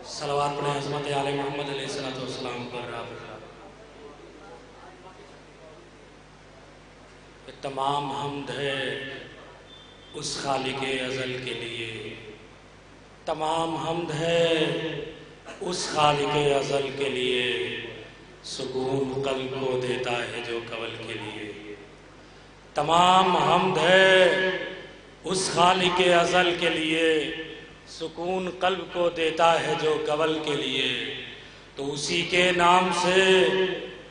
صلوات پڑھیں عظمت آل محمد علیہ السلام پر تمام حمد ہے اس خالق ازل کے لیے، تمام حمد ہے اس خالق ازل کے لیے، سکون قلب کو دیتا ہے جو قول کے لیے۔ تمام حمد ہے اس خالق ازل کے لیے، سکون قلب کو دیتا ہے جو قول کے لیے۔ تو اسی کے نام سے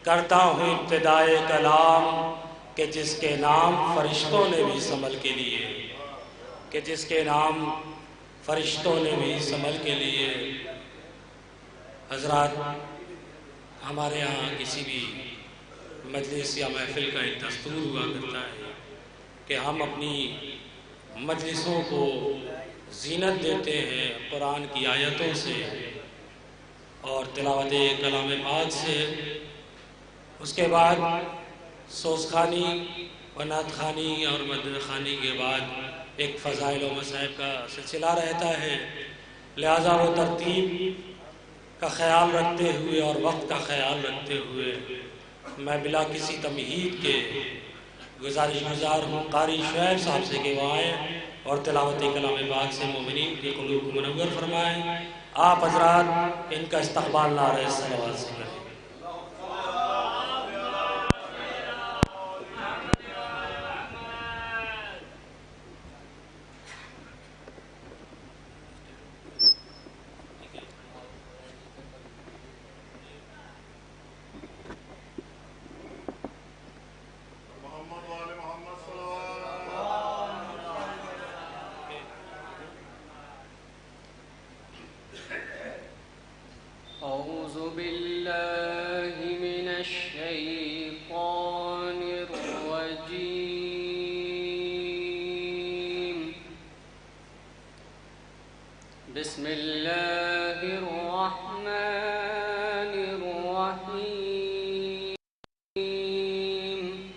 کرتا ہوں ابتدائے کلام، کہ جس کے نام فرشتوں نے بھی سنبھل کے لیے، کہ جس کے نام فرشتوں نے بھی سنبھل کے لیے۔ حضرات، ہمارے ہاں کسی بھی مجلس یا محفل کا ایک دستور ہوا کرتا ہے کہ ہم اپنی مجلسوں کو زینت دیتے ہیں قرآن کی آیتوں سے اور تلاوت کلام پاک سے۔ اس کے بعد سوزخوانی و نعت خوانی اور مدح خوانی کے بعد ایک فضائل و مصائب کا سلسلہ رہتا ہے، لہذا وہ ترتیب کا خیال رکھتے ہوئے اور وقت کا خیال رکھتے ہوئے میں بلا کسی تمہید کے گزارش گزار ہوں قاری شعیب صاحب سے کہ وہ آئیں اور تلاوت کلام پاک سے مومنین کے قلوب کو منور فرمائیں۔ آپ حضرات ان کا استقبال نعرہ صلوات سے کریں۔ أعوذ بالله من الشيطان الرجيم. بسم الله الرحمن الرحيم.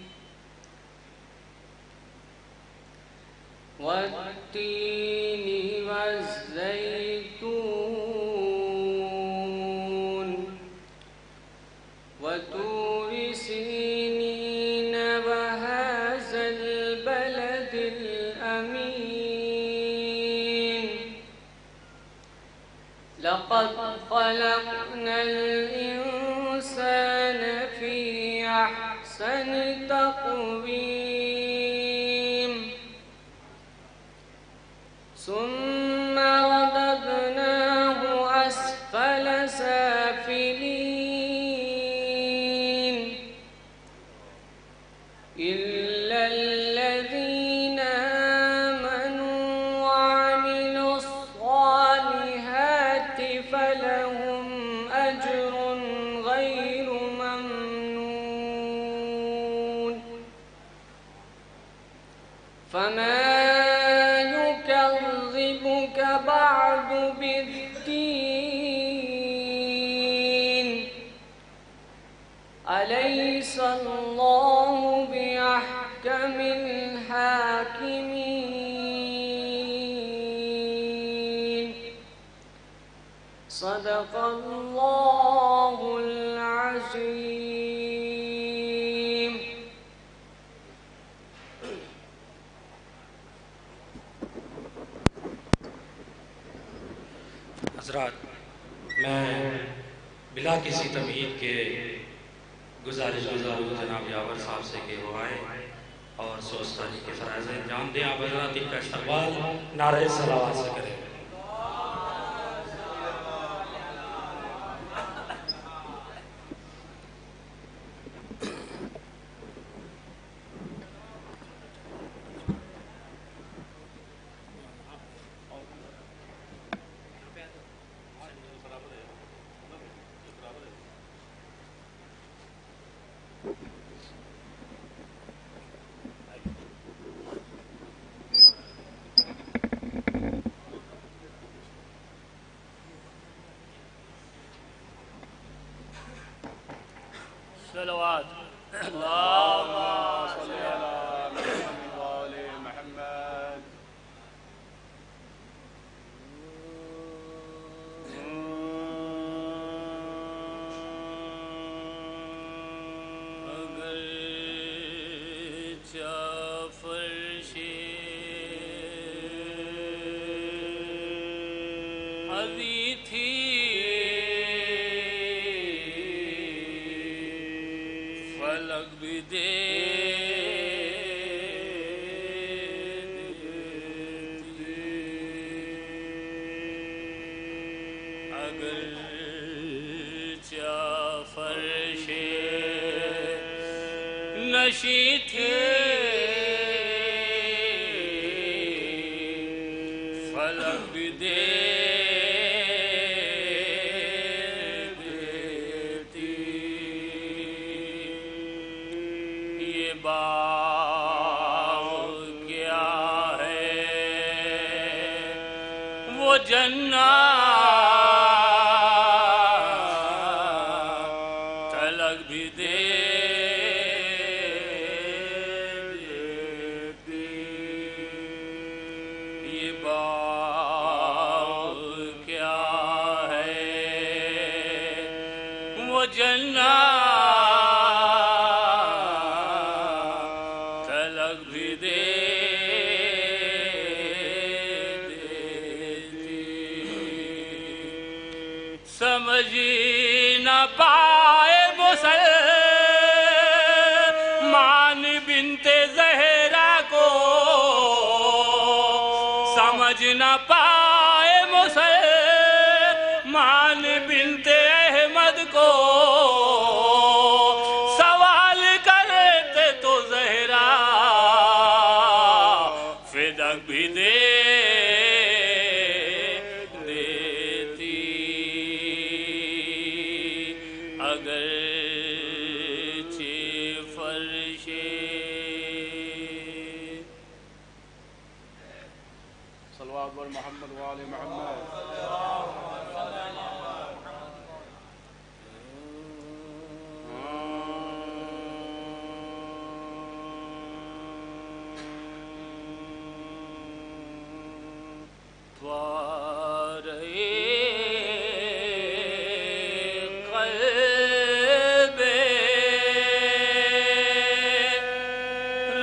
والتين والزيتون وطور سينين وهذا البلد الأمين. لقد خلقنا الإنسان في أحسن تقويم. ثم رددناه أسفل سافلين إلا الذين آمنوا وعملوا الصالحات فلهم أجر غير ممنون. فما يكذبك بعد بالدين. أليس الله بأحكم الحاكمين. صدق الله العظيم. حضرات، میں بلا کسی تمہید کے گزارش گزار ہوں جناب یاور صاحب سے کہ وہ آئیں اور سوزخوانی کے فرائض انجام دیں۔ آپ حضرات ان کا استقبال نعرہ صلوات سے کریں۔ ازی تھی فلک بھی دے اگر فرش نشی تھی فلک بھی دے دیتی یہ باغ کیا ہے وہ جنت سمجھ نہ پائے مسلمان بنت زہرا کو سمجھ نہ پائے مسلمان بنت احمد کو سوال کرتے تو زہرا فدق بھی دے محمد وآل محمد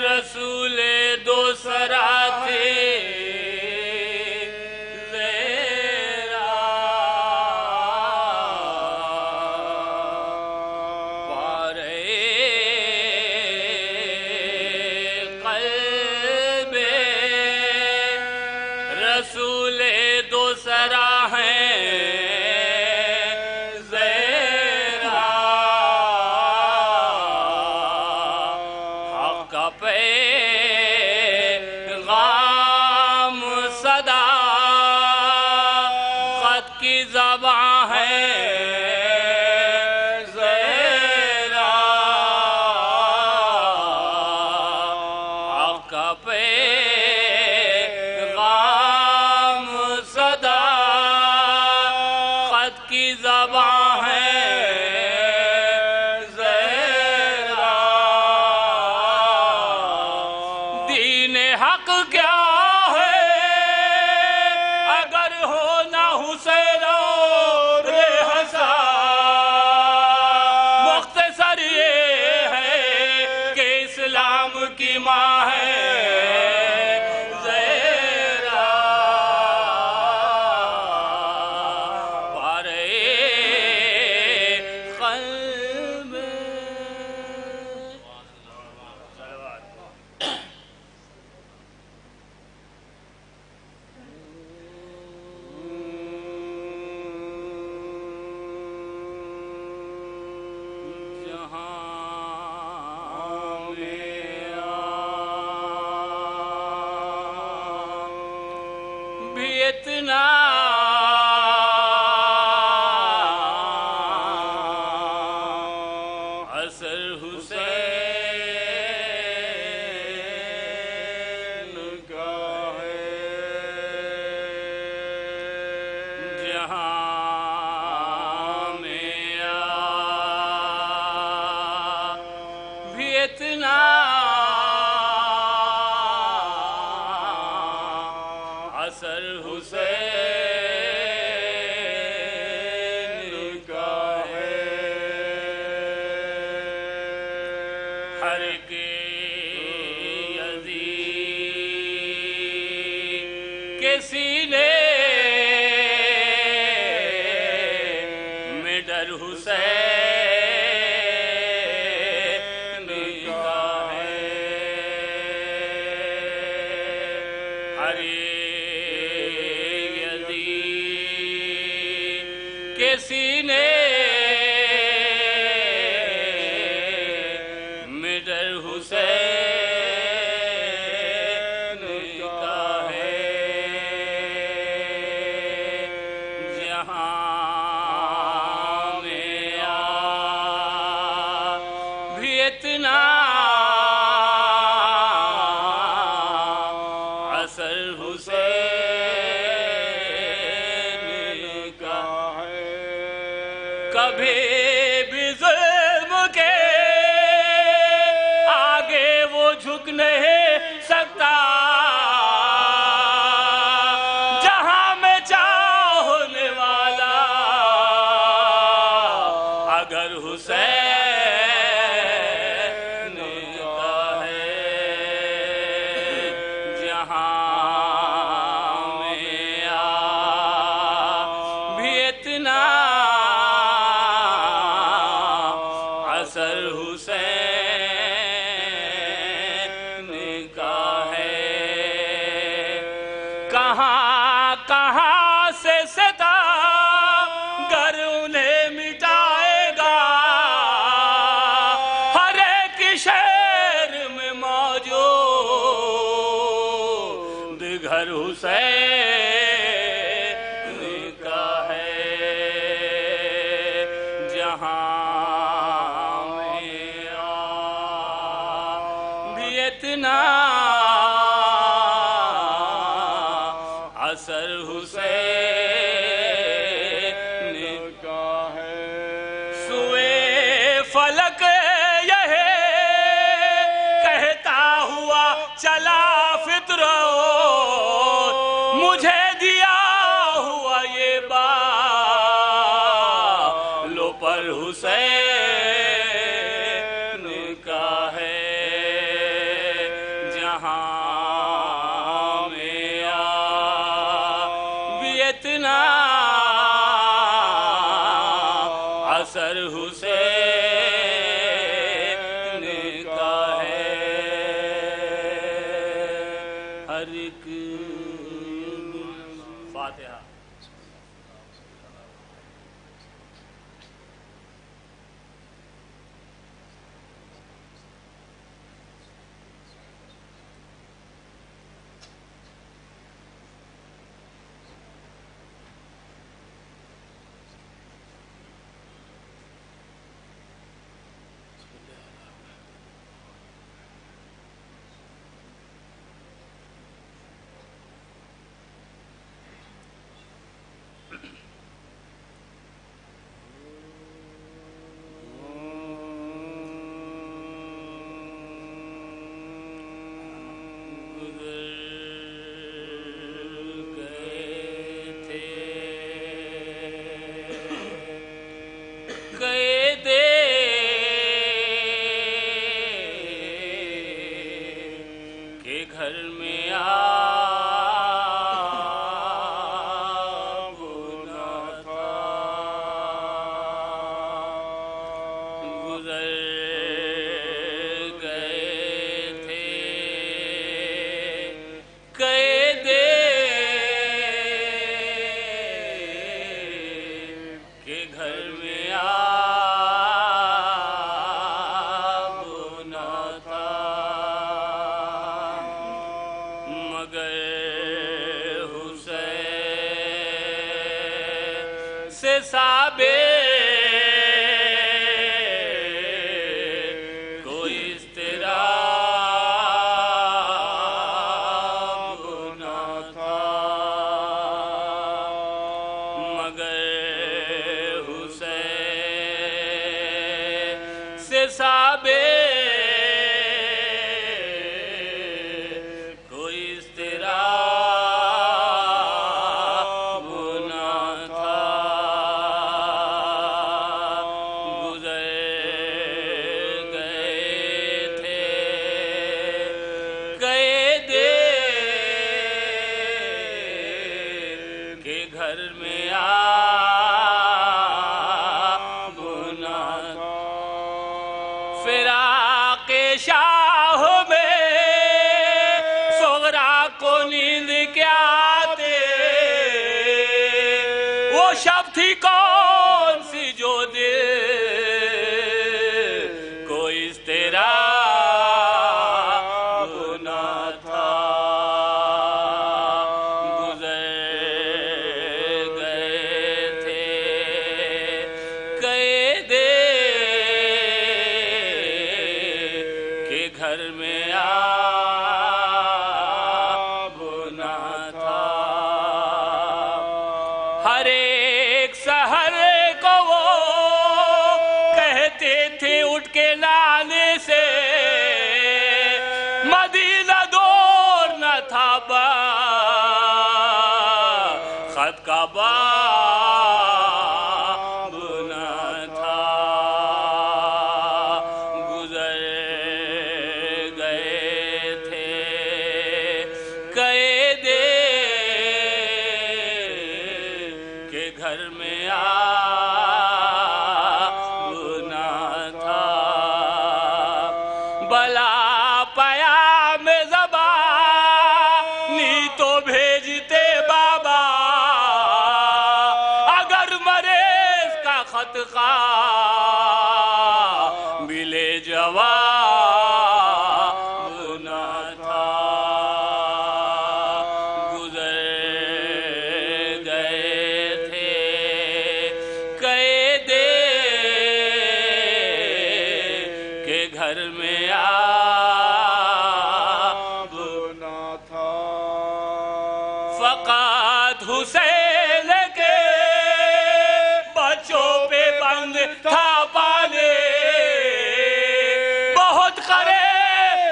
رسول دو سرا تھے رسول دو سرا ہیں زہرا حق کا پیغام صداقت کی زبان ہے زہرا حق کا کی زبان ہے زہرا دین حق کیا ہے اگر ہو نہ حسین اور حسن مختصر یہ ہے کہ اسلام کی ماں ہے اتنا اثر حسین کا ہے جہاں میں بھی اتنا اثر حسین کا ہے ہر کے یزید کے سینے جہاں میں آ بھی اتنا اثر حسین کا ہے کبھی بھی ظلم کے آگے وہ جھک نہیں سکتا جہاں میں چاہنے والا اگر حسین کا ہے جہاں میں آ بھی اتنا اثر حسین کا ہے کہاں کہاں سے ستمگر انہیں مٹائے گا ہر ایک شہر میں موجود گھر حسین کا ہے جہاں میں آ بھی اتنا اثر حسین کا ہے سوئے فلک یہ کہتا ہوا چلا فطرو مجھے دیا ہوا یہ بالوں پر حسین کا ہے جہاں میں آ بھی اتنا اثر حسین کا ہے ہر ایک فاتحہ گھر میں آگ نہ تھا گزر گئے تھے قید کہ گھر میں آگ نہ تھا مگر حسین سے ثابت کوئی اضطراب نہ تھا مگر حسین سے ثابت گھر میں آگ نہ تھا فراق شاہ میں صغرا کو نیند کیا آتے وہ شب تھی کون سی جو دل کو اضطراب نہ تھا گزر گئے ہر ایک سحر کو وہ کہتے تھے اٹھ کے لانے سے مدینہ دور نہ تھا خط کا باب نہ تھا گزر گئے تھے کئے دے کہ گھر میں آب نہ تھا بلا پیام زبانی تو بھیجتے بابا اگر مریض کا خط ملے جواب نہ تھا گزر گئے تھے کئے دے کہ گھر میں آب نہ تھا فقط حسین کے بچوں پہ بند تھا پانے بہت قریب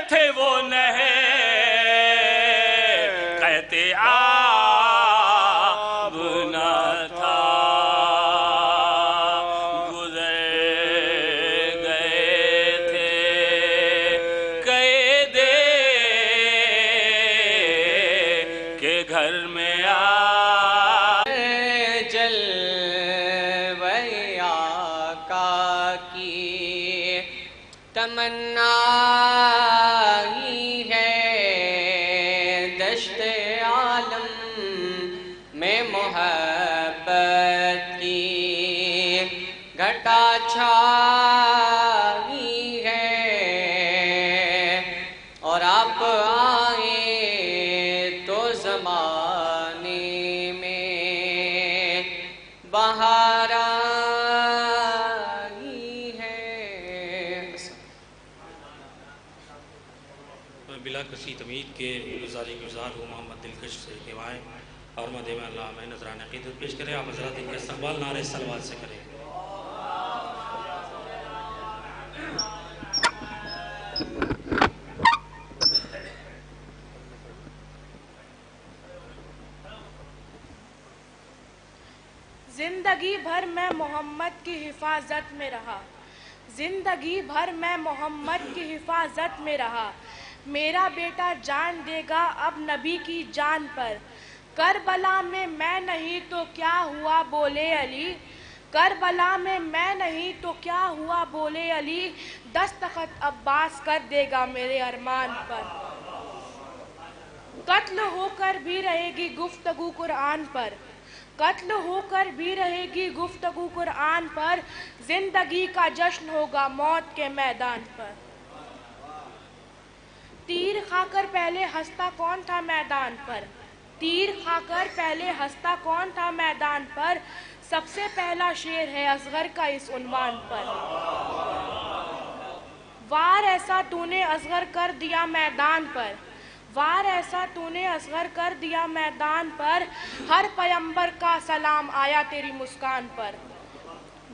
تھے وہ نہیں کہتے آب نہ تھا گزر گئے تھے کئے دے کہ گھر میں جلوہ آقا کی تمنا ہی ہے دشت عالم میں محبت کی گھٹا چھائی ہے اور آپ آئے تو زمانے میں بہار آئی ہے میں بلا کسی تمید کے گزار ہوں محمد دلکش سے کہوائیں اور مدح میں اللہ میں نذران عقیدت پیش کریں آپ حضرات ان کا استقبال نعرہ صلوات سے کریں زندگی بھر میں محمد کی حفاظت میں رہا زندگی بھر میں محمد کی حفاظت میں رہا میرا بیٹا جان دے گا اب نبی کی جان پر کربلا میں میں نہیں تو کیا ہوا بولے علی کربلا میں میں نہیں تو کیا ہوا بولے علی دستخط عباس کر دے گا میرے ارمان پر قتل ہو کر بھی رہے گی گفتگو قرآن پر قتل ہو کر بھی رہے گی گفتگو قرآن پر زندگی کا جشن ہوگا موت کے میدان پر تیر کھا کر پہلے ہنستا کون تھا میدان پر تیر کھا کر پہلے ہنستا کون تھا میدان پر سب سے پہلا شعر ہے اصغر کا اس عنوان پر وار ایسا تو نے اصغر کر دیا میدان پر وار ایسا تو نے اصغر کر دیا میدان پر ہر پیمبر کا سلام آیا تیری مسکان پر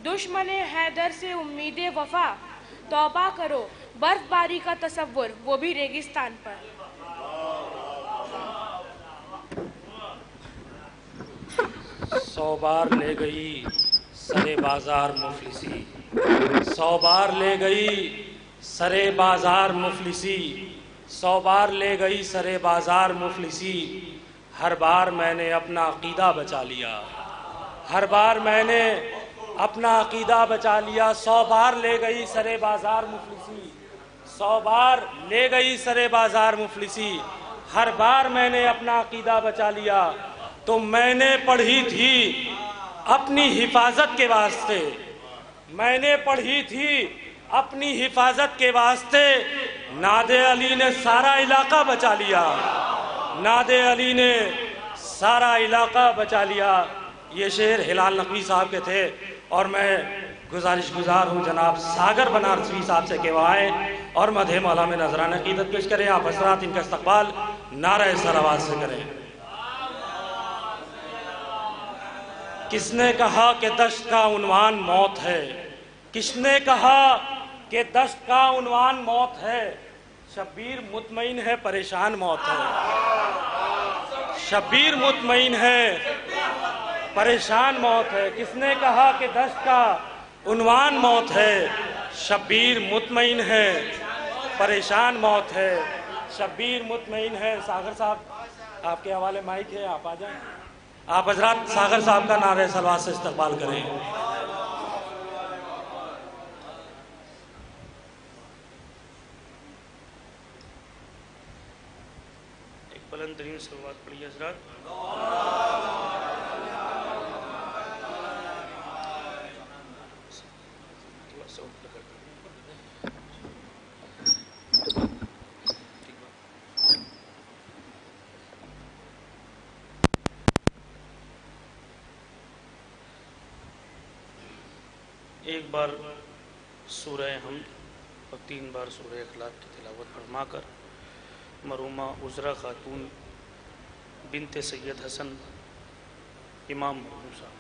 دشمن حیدر سے امید وفا توبہ کرو برف باری کا تصور وہ بھی ریگستان پر سو بار لے گئی سرے بازار مفلسی سو بار لے گئی سرے بازار مفلسی سو بار لے گئی سرے بازار مفلسی ہر بار میں نے اپنا عقیدہ بچا لیا ہر بار میں نے اپنا عقیدہ بچا لیا سو بار لے گئی سرے بازار مفلسی سو بار لے گئی سرے بازار مفلسی ہر بار میں نے اپنا عقیدہ بچا لیا تو میں نے پڑھی تھی اپنی حفاظت کے واسطے میں نے پڑھی تھی اپنی حفاظت کے واسطے ناد علی نے سارا علاقہ بچا لیا ناد علی نے سارا علاقہ بچا لیا یہ شعر ہلال نقوی صاحب کے تھے اور میں گزارش گزار ہوں جناب ساگر بنارسوی صاحب سے کہ وہ آئیں اور مدح مولا میں نذرانہ عقیدت پیش کریں آپ حضرات ان کا استقبال نعرہ صلوات سے کریں کس نے کہا کہ دشت کا عنوان موت ہے؟ کس نے کہا کہ دشت کا عنوان موت ہے؟ شبیر مطمئن ہے پریشان موت ہے، شبیر مطمئن ہے پریشان موت ہے۔ کس نے کہا کہ دشت کا عنوان موت ہے؟ شبیر مطمئن ہے پریشان موت ہے، شبیر مطمئن ہے۔ ساغر صاحب آپ کے حوالے مائک ہے، آپ آ جائیں۔ آپ حضرات ساغر صاحب کا نعرہ صلوات سے استقبال کریں۔ ایک بلند ترین صلوات پڑھیے حضرات۔ ایک بار سورہ حمد اور 3 بار سورہ اخلاق کی تلاوت فرما کر مرحومہ عذرا خاتون بنت سید حسن امام مرحوم صاحب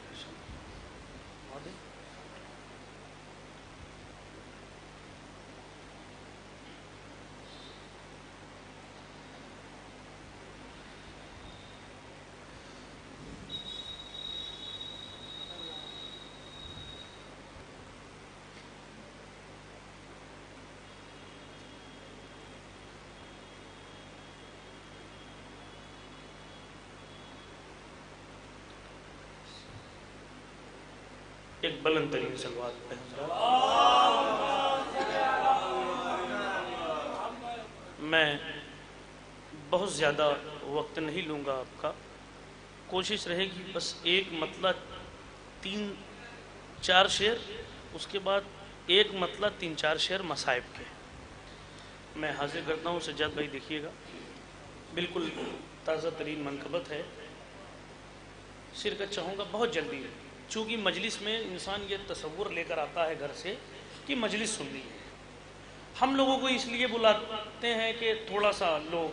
ایک بلند ترین صلوات پہ میں بہت زیادہ وقت نہیں لوں گا آپ کا، کوشش رہے گی بس ایک مطلع 3-4 شعر، اس کے بعد ایک مطلع 3-4 شعر مصائب کے میں حاضر کرتا ہوں۔ سجاد بھائی دیکھیے گا، بالکل تازہ ترین منقبت ہے، شرکت چاہوں گا بہت جلدی ہے، چونکہ مجلس میں انسان یہ تصور لے کر آتا ہے گھر سے کہ مجلس سننی ہے۔ ہم لوگوں کو اس لیے بلاتے ہیں کہ تھوڑا سا لوگ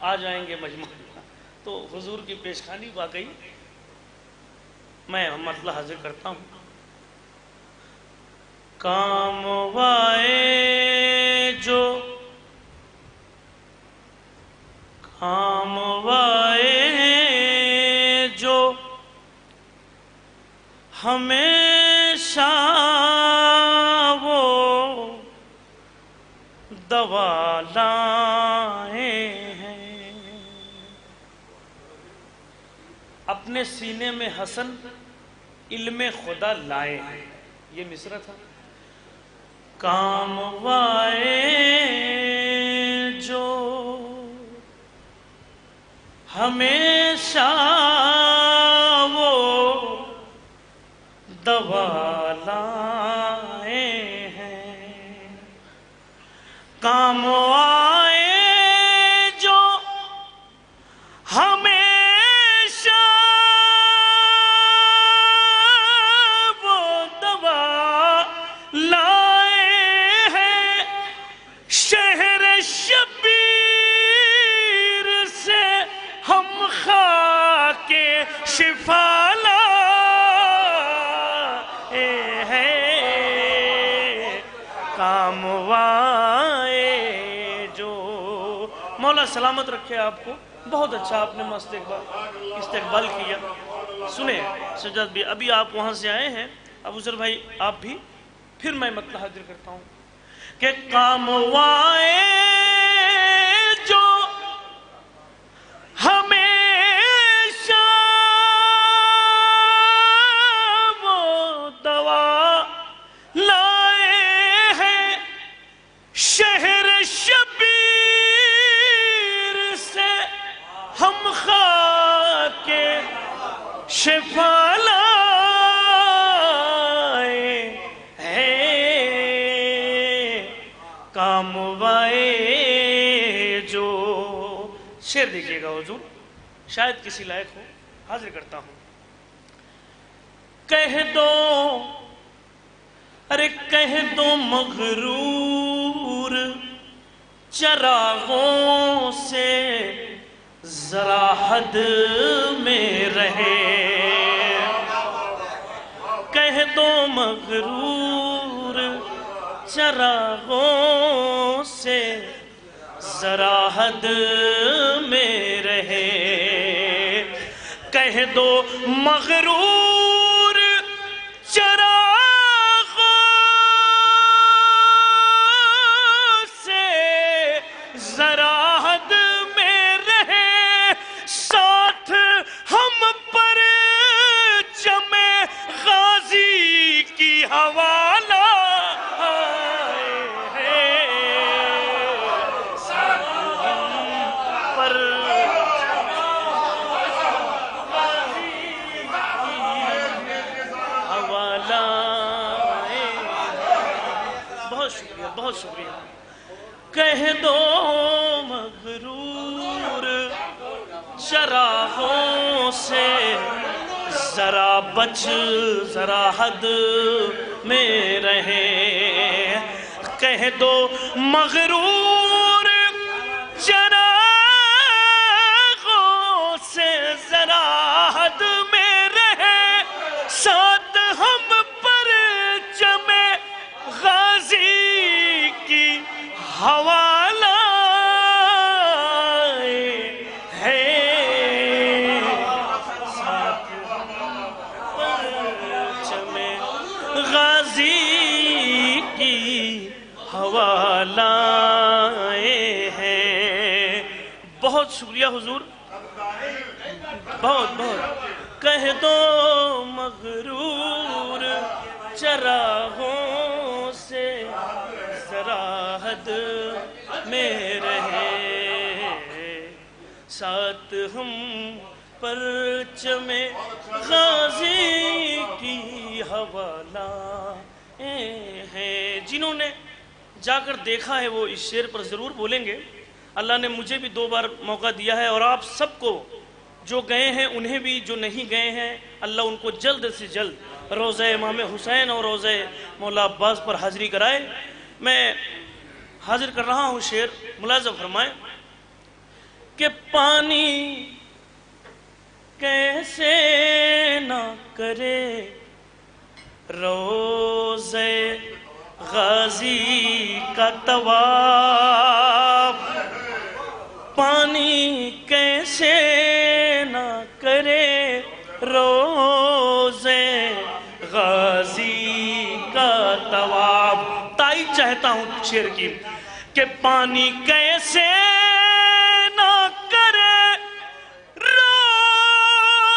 آ جائیں گے مجمع، تو حضور کی پیشخانی واقعی میں مطلع حاضر کرتا ہوں۔ کام وائے جو کام وائے جو ہمیشہ وہ دوا لائے ہیں، اپنے سینے میں حسن علم خدا لائے ہیں، یہ مصرع تھا۔ کام وائے جو ہمیشہ وہ دوا لائے ہیں، کام آئے جو ہمیشہ وہ دوا لائے ہیں، شہر شبیر سے ہم خاک شفا مولا سلامت رکھے آپ کو۔ بہت اچھا آپ نے استقبال کیا۔ سنیں سجاد بھی، ابھی آپ وہاں سے آئے ہیں، اب عذر بھائی آپ بھی، پھر میں مطلع حاضر کرتا ہوں کہ کام وائے جو ہمیشہ وہ دوا لائے ہیں، شہر شبیر ہم خاک شفا لائے ہیں، کام وائے جو۔ شعر دیکھیے گا حضور، شاید کسی لائق ہو، حاضر کرتا ہوں۔ کہہ دو، ارے کہہ دو مغرور چراغوں سے ذرا حد میں رہے، دو مغرور چراغوں سے ذرا حد میں رہے، کہہ دو مغرور چراغوں سے ذرا حد میں رہے، ساتھ ہم پر چمے غازی کی حوالہ بہت شکریہ. کہہ دو مغرور چراغوں سے ذرا بچ ذرا حد میں رہے، کہہ دو مغرور چراغوں سے ذرا حد میں رہے، ساتھ ہم پر چمے غازی کی حوالہ ہے، ساتھ چمے غازی کی حوالہ ہے. بہت شکریہ حضور، بہت بہت. کہہ دو مغرور چراغوں سے ذرا حد میں رہے، ساتھ ہم پرچم غازی کی حوالہ ہیں. جنہوں نے جا کر دیکھا ہے وہ اس شعر پر ضرور بولیں گے. اللہ نے مجھے بھی 2 بار موقع دیا ہے، اور آپ سب کو جو گئے ہیں انہیں بھی، جو نہیں گئے ہیں اللہ ان کو جلد سے جلد روضہ امام حسین اور روضہ مولا عباس پر حاضری کرائے. میں حاضر کر رہا ہوں شعر، ملاحظہ فرمائیں کہ پانی کیسے نہ کرے روضہ غازی کا طواف، پانی کیسے نہ کرے روضہ غازی کا طواف. تائید چاہتا ہوں شعر کی کہ پانی کیسے نہ کرے روضہ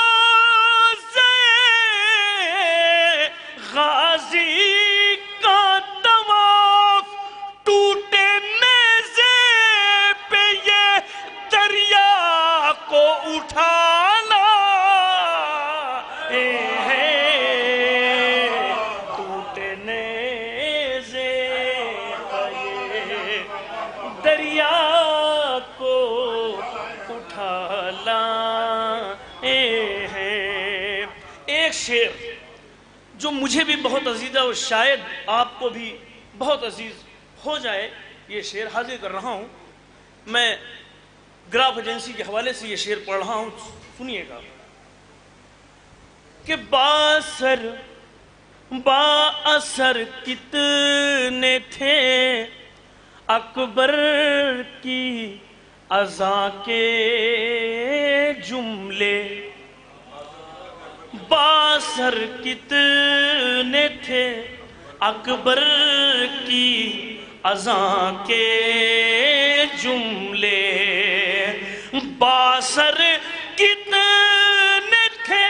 غازی کا طواف، ٹوٹے نیزے پہ یہ دریا کو اٹھانا ٹوٹے نیزے پہ یہ دریا کو اٹھانا ہے. ایک شعر جو مجھے بھی بہت عزیز ہے اور شاید آپ کو بھی بہت عزیز ہو جائے، یہ شعر حاضر کر رہا ہوں. میں گراف ایجنسی کے حوالے سے یہ شعر پڑھ رہا ہوں، سنیے گا کہ با اثر کتنے تھے اکبر کی اذاں کے جملے، با اثر کتنے تھے اکبر کی اذاں کے جملے، با اثر کتنے تھے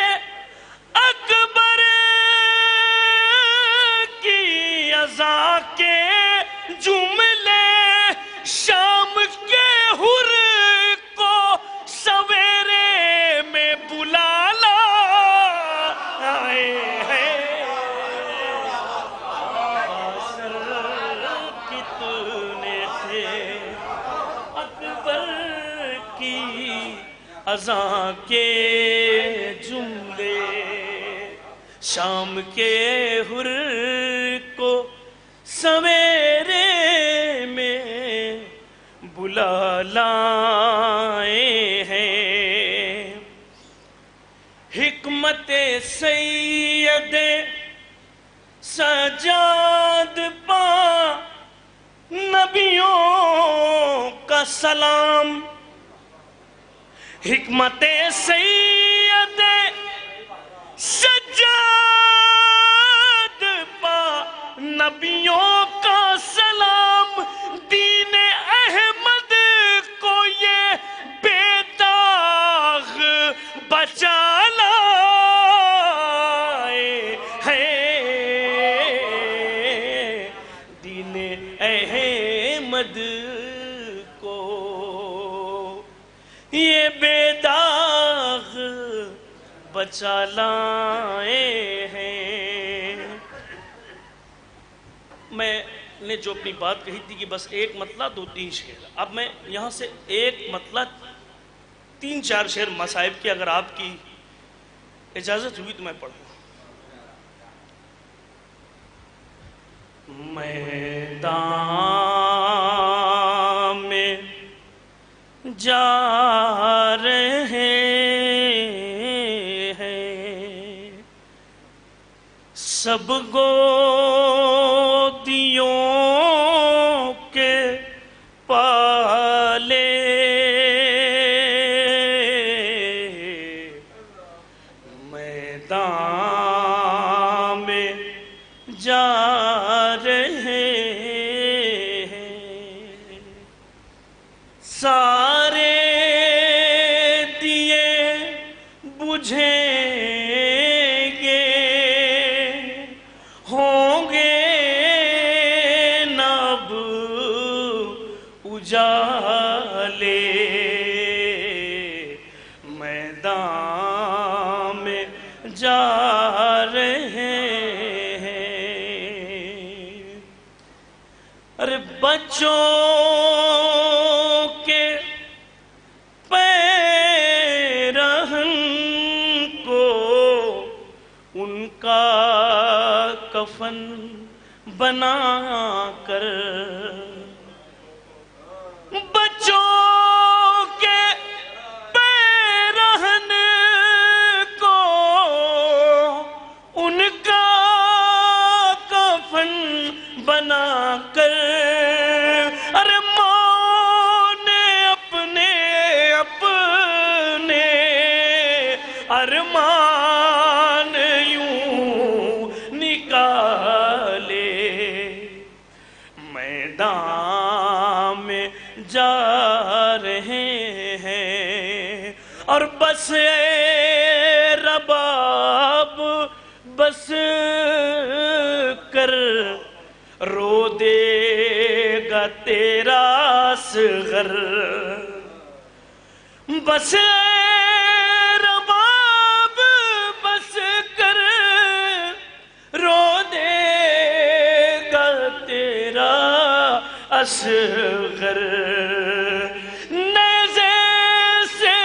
اکبر کی اذاں کے جملے، شام کے حر کو سویرے میں بلانا اذاں کے جملے، شام کے حر کو سویرے میں بلا لائے ہیں. حکمت سید سجاد پا نبیوں کا سلام، حکمت سید سجاد پا نبیوں کا سلام، دین احمد کو یہ بے داغ بچا لائے ہیں، دین احمد کو یہ بے داغ بچا لائے ہیں۔ میں نے جو اپنی بات کہی تھی کہ بس ایک مطلع 2-3 شعر، اب میں یہاں سے ایک مطلع 3-4 شعر مصائب کی اگر آپ کی اجازت ہوئی تو میں پڑھوں۔ میدان میں جا رہے ہیں سب گودیوں کے پالے، میدان میں جا رہے ہیں سارے دیے بجھیں گے، ہوں گے نب اجالے، میدان میں جا رہے ہیں۔ ارے بچوں کے پیرہن کو ان کا کفن بنا کر، بچوں کے پیرہن کو ان کا کفن بنا کر، ارے ماں نے اپنے ارمان یوں نکالے، میدان میں جا رہے ہیں، اور بس اے رباب بس کر رو دے گا تیرا اصغر، بس اے رباب بس کر رو دے گا تیرا اصغر، نیزے سے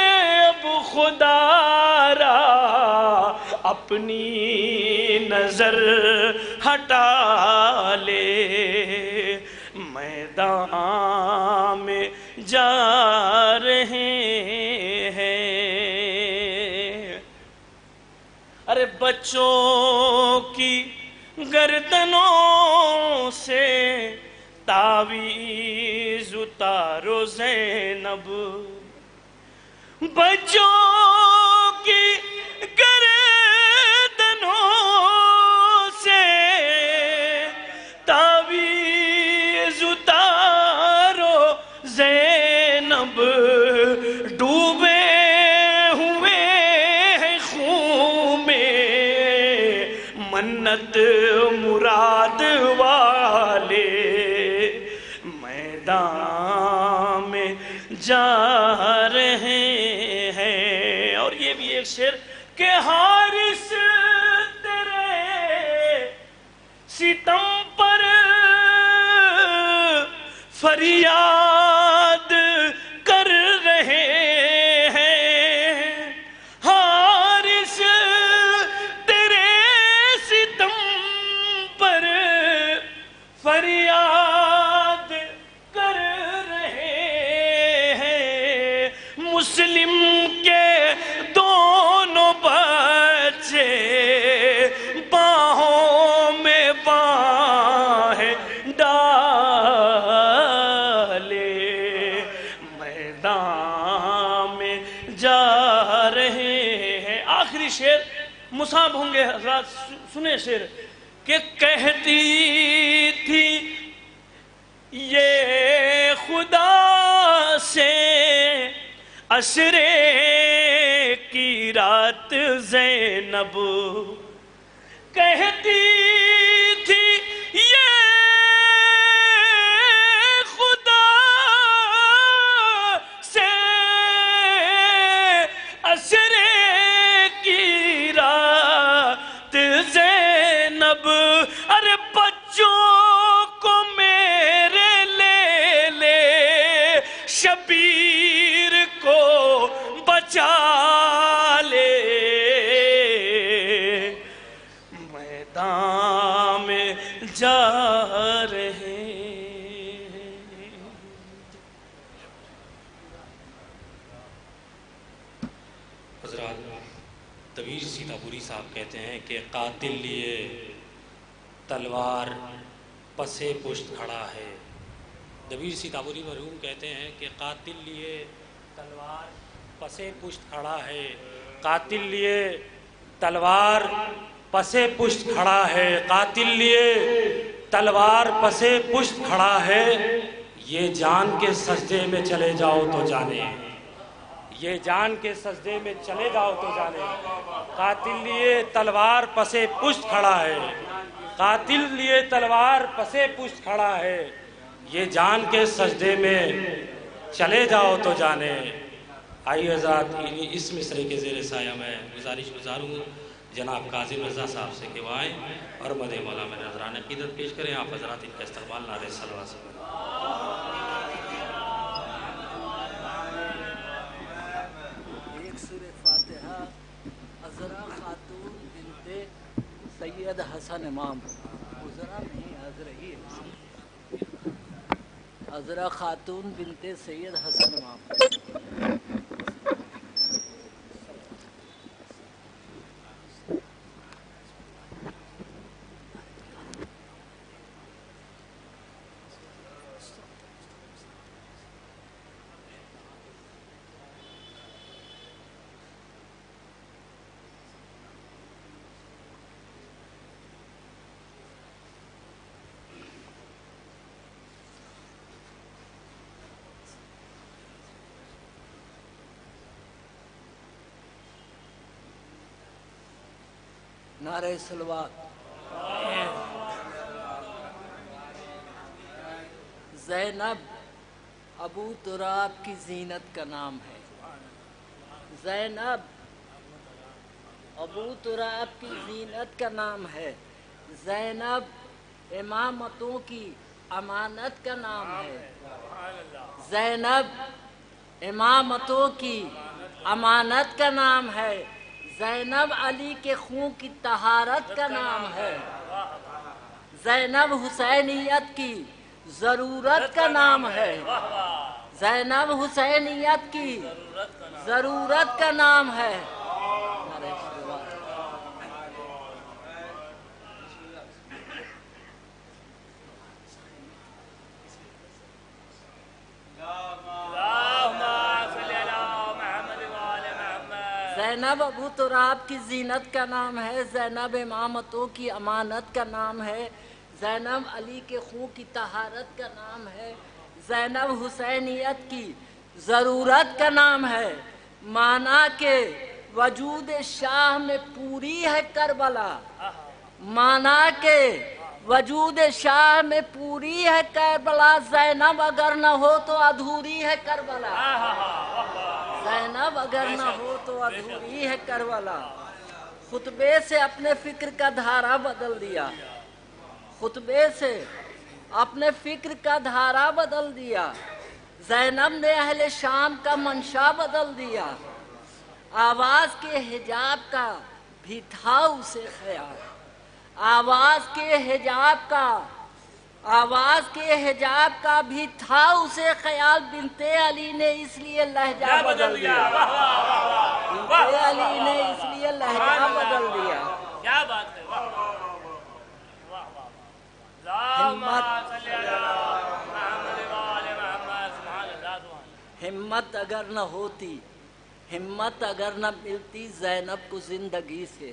اب خدا را اپنی نظر ہٹا لے، میدان میں جا رہے ہیں۔ ارے بچوں کی گردنوں سے تعویذ اتارو زینب، بچوں کی گردنوں سے تعویذ اتارو زینب، ڈوبے ہوئے ہیں خون میں منت مراد والے، میدان میں جا رہے ہیں۔ اور یہ بھی ایک شعر کہ حارث تیرے ستم پر فریاد کر رہے ہیں، حارث تیرے ستم پر فریاد کر رہے ہیں، مسلم کے دونوں بچے باہوں میں مصاب ہوں گے حضرات. سنیں شعر کہ کہتی تھی یہ خدا سے عشرے کی رات زینب، کہتی تھی یہ خدا سے عشرے کی رات زینب، ارے بچوں کو میرے لے لے، شبیر کو بچا لے، میدان میں جا رہے. حضرات دبیر سیتاپوری صاحب کہتے ہیں کہ قاتل لیے تلوار پسے پشت کھڑا ہے. دبیر سیتاپوری مرحوم کہتے ہیں کہ قاتل لیے تلوار پسے پشت کھڑا ہے، قاتل لیے تلوار پسے پشت کھڑا ہے، قاتل لیے تلوار پسے پشت کھڑا ہے. یہ جان کے سجدے میں چلے جاؤ تو جانے، یہ جان کے سجدے میں چلے جاؤ تو جانے. قاتل لیے تلوار پسے پشت کھڑا ہے، قاتل لیے تلوار پسے پشت کھڑا ہے، یہ جان کے سجدے میں چلے جاؤ تو جانے. آئیے حضرات اس مصرے کے زیر سایہ میں گزارش گزاروں جناب کاظم رضا صاحب سے کہ وہ آئیں اور مدح مولا میں نذران عقیدت پیش کریں. آپ حضرات ان کا استقبال نعرہ صلوات سے کریں. ایک سورہ فاتحہ عذرا خاتون بنت سید حسن امام، عذرا نہیں عذرہی ہے، عذرا خاتون بنت سید حسن امام. نعرہ صلوات. زینب ابو تراب کی زینت کا نام ہے، زینب ابو تراب کی زینت کا نام ہے، زینب امامتوں کی امانت کا نام ہے، زینب امامتوں کی امانت کا نام ہے، زینب علی کے خون کی طہارت کا نام ہے، زینب حسینیت کی ضرورت کا نام ہے، زینب حسینیت کی ضرورت کا نام ہے. زینب ابو تراب کی زینت کا نام ہے، زینب امامتوں کی امانت کا نام ہے، زینب علی کے خون کی طہارت کا نام ہے، زینب حسینیت کی ضرورت کا نام ہے. مانا کہ وجود شاہ میں پوری ہے کربلا، مانا کہ وجود شاہ میں پوری ہے کربلا، زینب اگر نہ ہو تو ادھوری ہے کربلا، زینب اگر نہ ہو تو ادھوری ہے کربلا. خطبے سے اپنے فکر کا دھارا بدل دیا، خطبے سے اپنے فکر کا دھارا بدل دیا، زینب نے اہل شام کا منشا بدل دیا. آواز کے حجاب کا بھی تھا اسے خیال، آواز کے حجاب کا بھی تھا اسے خیال، بنت علی نے اس لیے لہجہ بدل دیا، بنت علی نے اس لیے لہجہ بدل دیا. کیا بات ہے، ہمت اگر نہ ہوتی، ہمت اگر نہ ملتی زینب کو زندگی سے،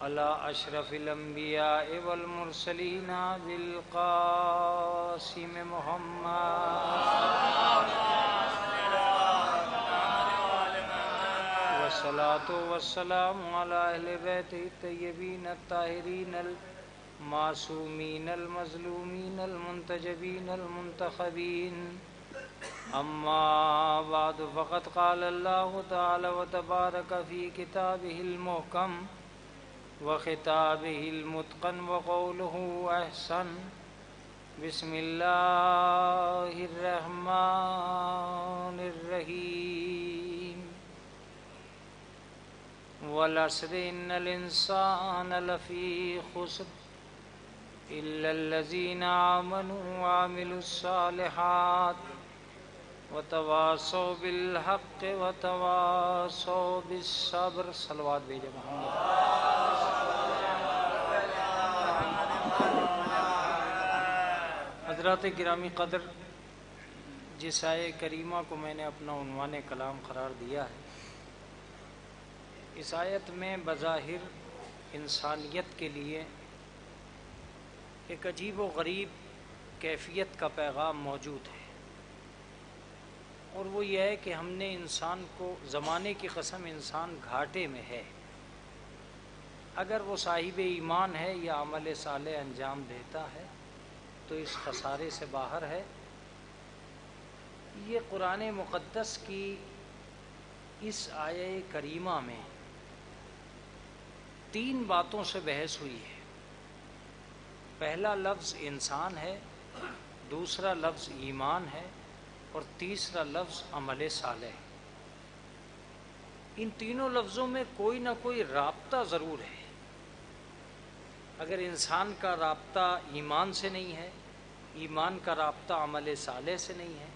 على أشرف الأنبياء والمرسلين ذي القاسم محمد والصلاة والسلام على أهل بيته الطيبين الطاهرين المعصومين المظلومين المنتجبين المنتخبين. أما بعد فقد قال الله تعالى وتبارك في كتابه المحكم وخطابه المتقن وقوله أحسن. بسم الله الرحمن الرحيم. والعصر إن الإنسان لفي خسر إلا الذين آمنوا وعملوا الصالحات وتواصوا بالحق وتواصوا بالصبر. صلوات بھیجے محمد. حضرات گرامی قدر، جس آیہ کریمہ کو میں نے اپنا عنوان کلام قرار دیا ہے، اس آیت میں بظاہر انسانیت کے لیے ایک عجیب و غریب کیفیت کا پیغام موجود ہے، اور وہ یہ ہے کہ ہم نے انسان کو، زمانے کی قسم انسان گھاٹے میں ہے. اگر وہ صاحب ایمان ہے یا عمل صالح انجام دیتا ہے تو اس خسارے سے باہر ہے. یہ قرآن مقدس کی اس آیہ کریمہ میں 3 باتوں سے بحث ہوئی ہے. پہلا لفظ انسان ہے، دوسرا لفظ ایمان ہے، اور تیسرا لفظ عمل صالح. ان تینوں لفظوں میں کوئی نہ کوئی رابطہ ضرور ہے. اگر انسان کا رابطہ ایمان سے نہیں ہے، ایمان کا رابطہ عمل صالح سے نہیں ہے،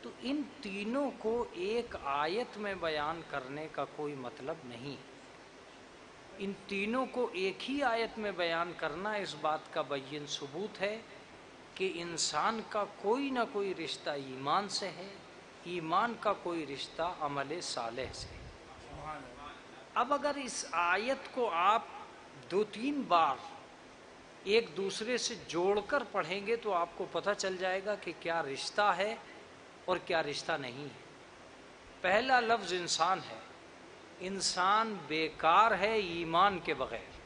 تو ان تینوں کو ایک آیت میں بیان کرنے کا کوئی مطلب نہیں. ان تینوں کو ایک ہی آیت میں بیان کرنا اس بات کا بین ثبوت ہے کہ انسان کا کوئی نہ کوئی رشتہ ایمان سے ہے، ایمان کا کوئی رشتہ عمل صالح سے. اب اگر اس آیت کو آپ 2-3 بار ایک دوسرے سے جوڑ کر پڑھیں گے تو آپ کو پتہ چل جائے گا کہ کیا رشتہ ہے اور کیا رشتہ نہیں ہے. پہلا لفظ انسان ہے. انسان بیکار ہے ایمان کے بغیر.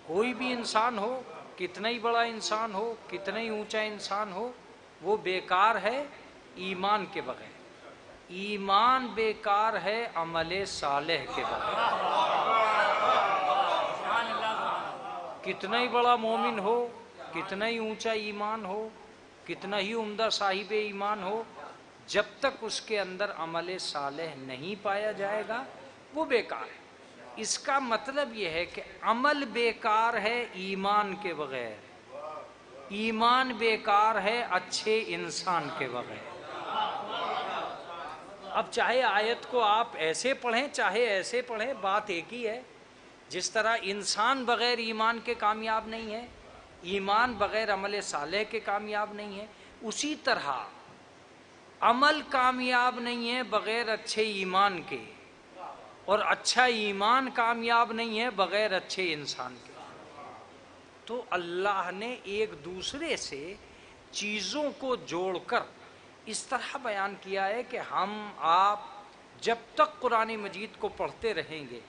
کوئی بھی انسان ہو، کتنا ہی بڑا انسان ہو، کتنا ہی اونچا انسان ہو، وہ بیکار ہے ایمان کے بغیر. ایمان بیکار ہے عمل صالح کے بغیر. کتنا ہی بڑا مومن ہو، کتنا ہی اونچا ایمان ہو، کتنا ہی عمدہ صاحب ایمان ہو، جب تک اس کے اندر عمل صالح نہیں پایا جائے گا وہ بیکار ہے. اس کا مطلب یہ ہے کہ عمل بیکار ہے ایمان کے بغیر، ایمان بیکار ہے اچھے انسان کے بغیر. اب چاہے آیت کو آپ ایسے پڑھیں چاہے ایسے پڑھیں، بات ایک ہی ہے. جس طرح انسان بغیر ایمان کے کامیاب نہیں ہے، ایمان بغیر عمل صالح کے کامیاب نہیں ہے، اسی طرح عمل کامیاب نہیں ہے بغیر اچھے ایمان کے، اور اچھا ایمان کامیاب نہیں ہے بغیر اچھے انسان کے. تو اللہ نے ایک دوسرے سے چیزوں کو جوڑ کر اس طرح بیان کیا ہے کہ ہم آپ جب تک قرآن مجید کو پڑھتے رہیں گے،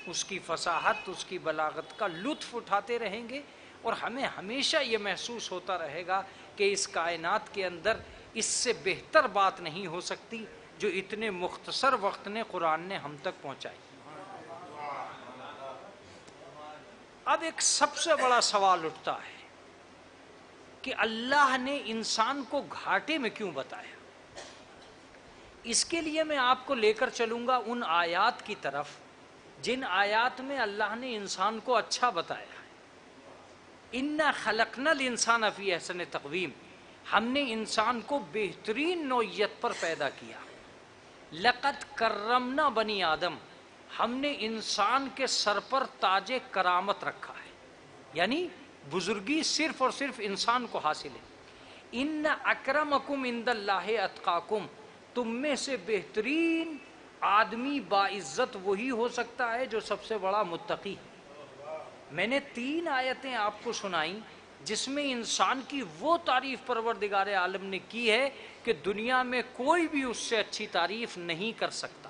اس کی فصاحت، اس کی بلاغت کا لطف اٹھاتے رہیں گے، اور ہمیں ہمیشہ یہ محسوس ہوتا رہے گا کہ اس کائنات کے اندر اس سے بہتر بات نہیں ہو سکتی جو اتنے مختصر وقت نے قرآن نے ہم تک پہنچائی. اب ایک سب سے بڑا سوال اٹھتا ہے کہ اللہ نے انسان کو گھاٹے میں کیوں بتایا. اس کے لیے میں آپ کو لے کر چلوں گا ان آیات کی طرف جن آیات میں اللہ نے انسان کو اچھا بتایا ہے. اِنَّا خَلَقْنَا الْإِنسَانَ فِي أَحْسَنِ تَقْوِيمٍ، ہم نے انسان کو بہترین نوعیت پر پیدا کیا. لَقَدْ كَرَّمْنَا بَنِي آدم، ہم نے انسان کے سر پر تاج کرامت رکھا ہے، یعنی بزرگی صرف اور صرف انسان کو حاصل ہے. اِنَّ أَكْرَمَكُمْ عِنْدَ اللَّهِ أَتْقَاكُمْ، تم میں سے بہترین آدمی باعزت وہی ہو سکتا ہے جو سب سے بڑا متقی ہے۔ میں نے 3 آیتیں آپ کو سنائیں جس میں انسان کی وہ تعریف پروردگار عالم نے کی ہے کہ دنیا میں کوئی بھی اس سے اچھی تعریف نہیں کر سکتا۔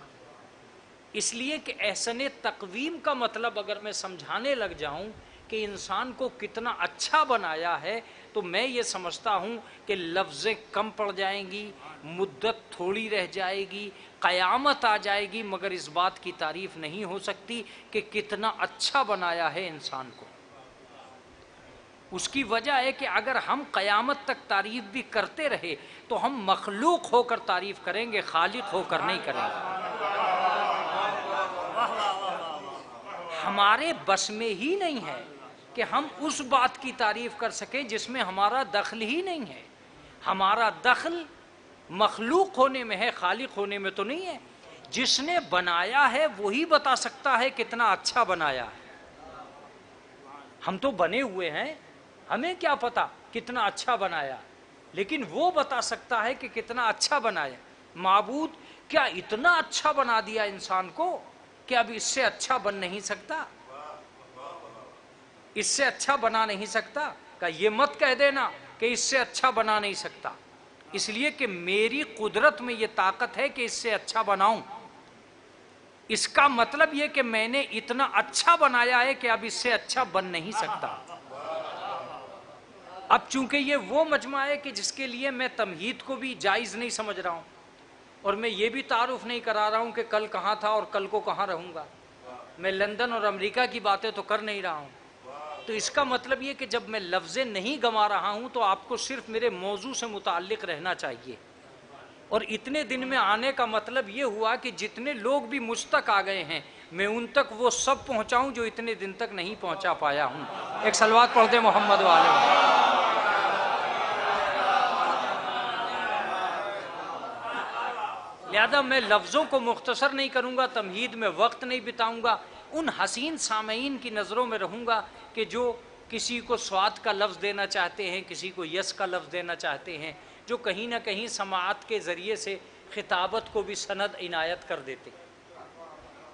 اس لیے کہ احسن تقویم کا مطلب اگر میں سمجھانے لگ جاؤں کہ انسان کو کتنا اچھا بنایا ہے تو میں یہ سمجھتا ہوں کہ لفظیں کم پڑ جائیں گی، مدت تھوڑی رہ جائے گی، قیامت آ جائے گی، مگر اس بات کی تعریف نہیں ہو سکتی کہ کتنا اچھا بنایا ہے انسان کو۔ اس کی وجہ ہے کہ اگر ہم قیامت تک تعریف بھی کرتے رہے تو ہم مخلوق ہو کر تعریف کریں گے، خالق ہو کر نہیں کریں گے۔ ہمارے بس میں ہی نہیں ہے کہ ہم اس بات کی تعریف کر سکیں جس میں ہمارا دخل ہی نہیں ہے۔ ہمارا دخل مخلوق ہونے میں ہے، خالق ہونے میں تو نہیں ہے۔ جس نے بنایا ہے وہی بتا سکتا ہے کتنا اچھا بنایا ہے۔ ہم تو بنے ہوئے ہیں، ہمیں کیا پتا کتنا اچھا بنایا، لیکن وہ بتا سکتا ہے کہ کتنا اچھا بنایا۔ معبود کیا اتنا اچھا بنا دیا انسان کو کہ اب اس سے اچھا بن نہیں سکتا، اس سے اچھا بنا نہیں سکتا؟ کہ یہ مت کہہ دینا کہ اس سے اچھا بنا نہیں سکتا، اس لیے کہ میری قدرت میں یہ طاقت ہے کہ اس سے اچھا بناؤں۔ اس کا مطلب یہ کہ میں نے اتنا اچھا بنایا ہے کہ اب اس سے اچھا بن نہیں سکتا۔ اب چونکہ یہ وہ مجمع ہے کہ جس کے لیے میں تمہید کو بھی جائز نہیں سمجھ رہا ہوں، اور میں یہ بھی تعارف نہیں کرا رہا ہوں کہ کل کہاں تھا اور کل کو کہاں رہوں گا، میں لندن اور امریکہ کی باتیں تو کر نہیں رہا ہوں، تو اس کا مطلب یہ کہ جب میں لفظیں نہیں گما رہا ہوں تو آپ کو صرف میرے موضوع سے متعلق رہنا چاہیے۔ اور اتنے دن میں آنے کا مطلب یہ ہوا کہ جتنے لوگ بھی مجھ تک آ گئے ہیں میں ان تک وہ سب پہنچاؤں جو اتنے دن تک نہیں پہنچا پایا ہوں۔ ایک صلوات پڑھ دیں محمد والے۔ لہذا میں لفظوں کو مختصر نہیں کروں گا، تمہید میں وقت نہیں بتاؤں گا، ان حسین سامعین کی نظروں میں رہوں گا کہ جو کسی کو سواد کا لفظ دینا چاہتے ہیں، کسی کو یس کا لفظ دینا چاہتے ہیں، جو کہیں نہ کہیں سماعت کے ذریعے سے خطابت کو بھی سند عنایت کر دیتے۔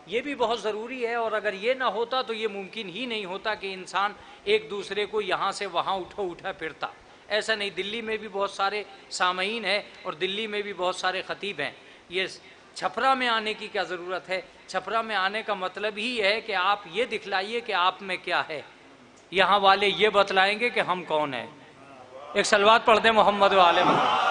یہ بھی بہت ضروری ہے، اور اگر یہ نہ ہوتا تو یہ ممکن ہی نہیں ہوتا کہ انسان ایک دوسرے کو یہاں سے وہاں اٹھا پھرتا۔ ایسا نہیں، دلی میں بھی بہت سارے سامعین ہیں اور دلی میں بھی بہت سارے خطیب ہیں۔ یہ چھپرا میں آنے کی کیا ضرورت ہے؟ چھپرا میں آنے کا مطلب ہی ہے کہ آپ یہ دکھلائیے کہ آپ میں کیا ہے، یہاں والے یہ بتلائیں گے کہ ہم کون ہیں۔ ایک صلوات پڑھ دیں محمد والے محمد۔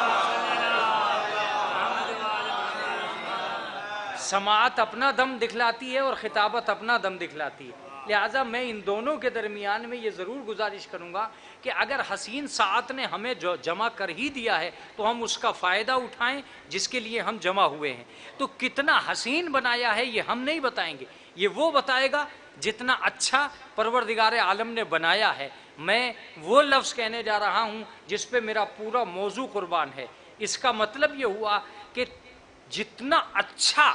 سماعت اپنا دم دکھلاتی ہے اور خطابت اپنا دم دکھلاتی ہے، لہٰذا میں ان دونوں کے درمیان میں یہ ضرور گزارش کروں گا کہ اگر حسین ساعت نے ہمیں جو جمع کر ہی دیا ہے تو ہم اس کا فائدہ اٹھائیں جس کے لیے ہم جمع ہوئے ہیں۔ تو کتنا حسین بنایا ہے یہ ہم نہیں بتائیں گے، یہ وہ بتائے گا جتنا اچھا پروردگار عالم نے بنایا ہے۔ میں وہ لفظ کہنے جا رہا ہوں جس پہ میرا پورا موضوع قربان ہے۔ اس کا مطلب یہ ہوا کہ جتنا اچھا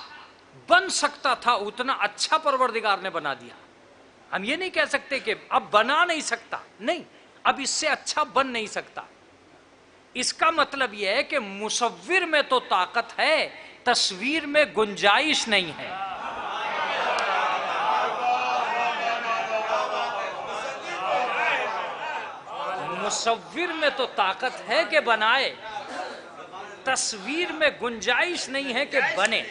بن سکتا تھا اتنا اچھا پروردگار نے بنا دیا۔ ہم یہ نہیں کہہ سکتے کہ اب بنا نہیں سکتا، نہیں، اب اس سے اچھا بن نہیں سکتا۔ اس کا مطلب یہ ہے کہ مصور میں تو طاقت ہے، تصویر میں گنجائش نہیں ہے۔ مصور میں تو طاقت ہے کہ بنائے، تصویر میں گنجائش نہیں ہے کہ بنے۔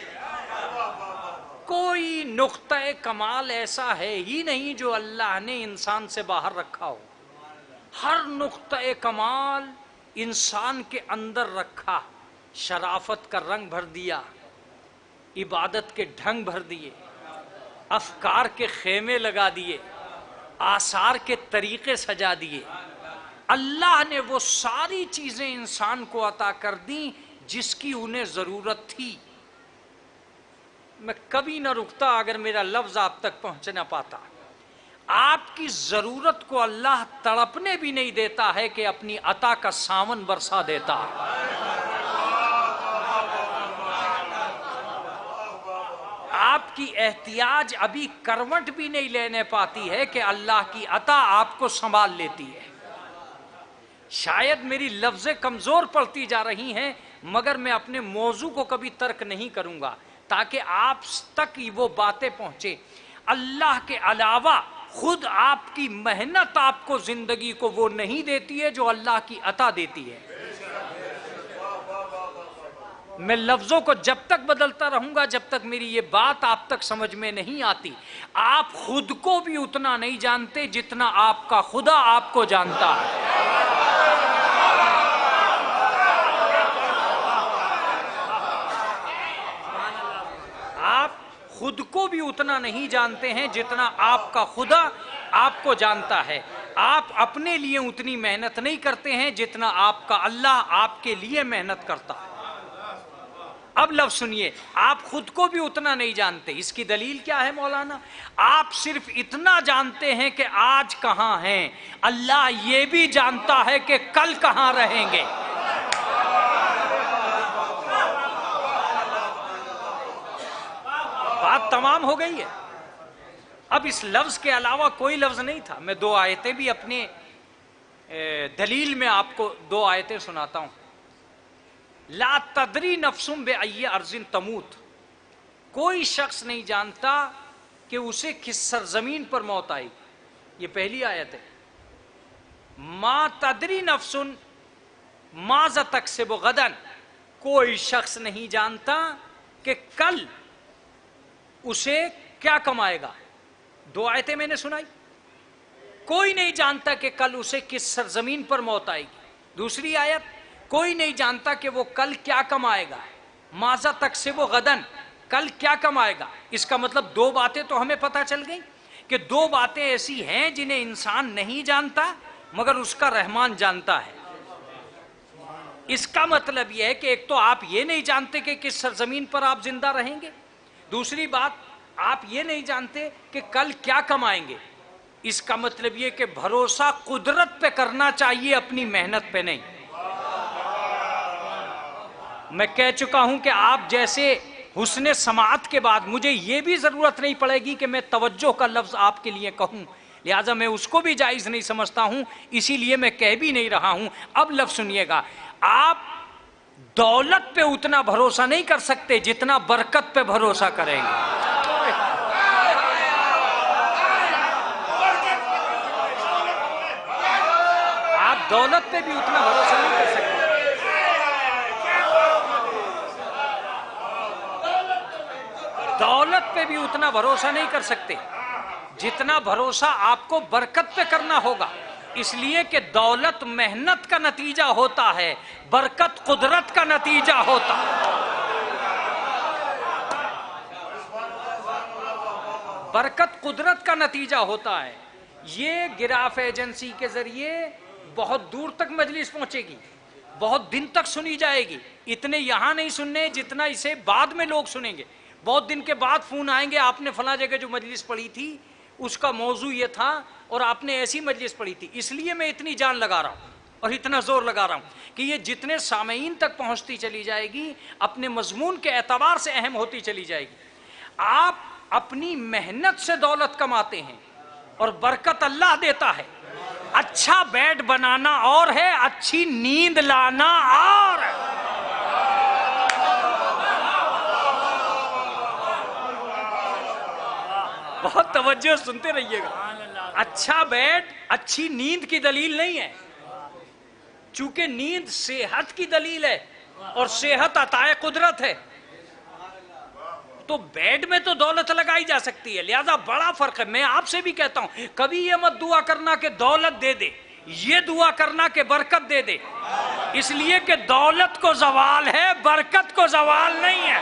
کوئی نقطہ کمال ایسا ہے ہی نہیں جو اللہ نے انسان سے باہر رکھا ہو۔ ہر نقطہ کمال انسان کے اندر رکھا، شرافت کا رنگ بھر دیا، عبادت کے ڈھنگ بھر دیے، افکار کے خیمے لگا دیے، آثار کے طریقے سجا دیے۔ اللہ نے وہ ساری چیزیں انسان کو عطا کر دیں جس کی انہیں ضرورت تھی۔ میں کبھی نہ رکتا اگر میرا لفظ آپ تک پہنچ نہ پاتا۔ آپ کی ضرورت کو اللہ تڑپنے بھی نہیں دیتا ہے کہ اپنی عطا کا ساون برسا دیتا۔ آپ کی احتیاج ابھی کروٹ بھی نہیں لینے پاتی ہے کہ اللہ کی عطا آپ کو سنبھال لیتی ہے۔ شاید میری لفظیں کمزور پڑتی جا رہی ہیں، مگر میں اپنے موضوع کو کبھی ترک نہیں کروں گا تاکہ آپ تک وہ باتیں پہنچے. اللہ کے علاوہ خود آپ کی محنت آپ کو زندگی کو وہ نہیں دیتی ہے جو اللہ کی عطا دیتی ہے. میں لفظوں کو جب تک بدلتا رہوں گا جب تک میری یہ بات آپ تک سمجھ میں نہیں آتی. آپ خود کو بھی اتنا نہیں جانتے جتنا آپ کا خدا آپ کو جانتا ہے. آپ خود کو بھی اتنا نہیں جانتے ہیں جتنا آپ کا خدا آپ کو جانتا ہے. آپ اپنے لیے اتنی محنت نہیں کرتے ہیں جتنا آپ کا اللہ آپ کے لیے محنت کرتا ہے. اب لفظ سنیے, آپ خود کو بھی اتنا نہیں جانتے. اس کی دلیل کیا ہے مولانا؟ آپ صرف اتنا جانتے ہیں کہ آج کہاں ہیں, اللہ یہ بھی جانتا ہے کہ کل کہاں رہیں گے. بات تمام ہو گئی ہے. اب اس لفظ کے علاوہ کوئی لفظ نہیں تھا. میں 2 آیتیں بھی اپنے دلیل میں آپ کو 2 آیتیں سناتا ہوں. لا تدری نفس بأی ارض تموت, کوئی شخص نہیں جانتا کہ اسے کس سرزمین پر موت آئی. یہ پہلی آیت ہے. ما تدری نفس ماذا تکسب غدا, کوئی شخص نہیں جانتا کہ کل اسے کیا کمائے گا. 2 آیتیں میں نے سنائی. کوئی نہیں جانتا کہ کل اسے کس سرزمین پر موت آئے گی. دوسری آیت, کوئی نہیں جانتا کہ وہ کل کیا کمائے گا. ماذا تکسب غدن, کل کیا کمائے گا. اس کا مطلب 2 باتیں تو ہمیں پتہ چل گئی کہ 2 باتیں ایسی ہیں جنہیں انسان نہیں جانتا مگر اس کا رحمان جانتا ہے. اس کا مطلب یہ ہے کہ ایک تو آپ یہ نہیں جانتے کہ کس سرزمین پر آپ زندہ رہیں گے. دوسری بات, آپ یہ نہیں جانتے کہ کل کیا کمائیں گے. اس کا مطلب یہ کہ بھروسہ قدرت پہ کرنا چاہیے, اپنی محنت پہ نہیں. میں کہہ چکا ہوں کہ آپ جیسے حسن سماعت کے بعد مجھے یہ بھی ضرورت نہیں پڑے گی کہ میں توجہ کا لفظ آپ کے لیے کہوں, لہٰذا میں اس کو بھی جائز نہیں سمجھتا ہوں, اسی لیے میں کہہ بھی نہیں رہا ہوں. اب لفظ سنیے گا. آپ دولت پہ اتنا بھروسہ نہیں کر سکتے جتنا برکت پہ بھروسہ کریں گے. آپ دولت پہ بھی اتنا بھروسہ نہیں کر سکتے. دولت پہ بھی اتنا بھروسہ نہیں کر سکتے جتنا بھروسہ آپ کو برکت پہ کرنا ہوگا. اس لیے کہ دولت محنت کا نتیجہ ہوتا ہے, برکت قدرت کا نتیجہ ہوتا ہے. برکت قدرت کا نتیجہ ہوتا ہے. یہ گراف ایجنسی کے ذریعے بہت دور تک مجلس پہنچے گی, بہت دن تک سنی جائے گی. اتنے یہاں نہیں سننے جتنا اسے بعد میں لوگ سنیں گے. بہت دن کے بعد فون آئیں گے, آپ نے فلاں جگہ جو مجلس پڑھی تھی اس کا موضوع یہ تھا اور آپ نے ایسی مجلس پڑھی تھی. اس لیے میں اتنی جان لگا رہا ہوں اور اتنا زور لگا رہا ہوں کہ یہ جتنے سامعین تک پہنچتی چلی جائے گی اپنے مضمون کے اعتبار سے اہم ہوتی چلی جائے گی. آپ اپنی محنت سے دولت کماتے ہیں اور برکت اللہ دیتا ہے. اچھا بیڈ بنانا اور ہے, اچھی نیند لانا اور ہے. بہت توجہ سنتے رہیے گا. اچھا بیڈ اچھی نیند کی دلیل نہیں ہے, چونکہ نیند صحت کی دلیل ہے اور صحت عطا قدرت ہے. تو بیڈ میں تو دولت لگائی جا سکتی ہے, لہذا بڑا فرق ہے. میں آپ سے بھی کہتا ہوں کبھی یہ مت دعا کرنا کہ دولت دے دے, یہ دعا کرنا کہ برکت دے دے. اس لیے کہ دولت کو زوال ہے, برکت کو زوال نہیں ہے.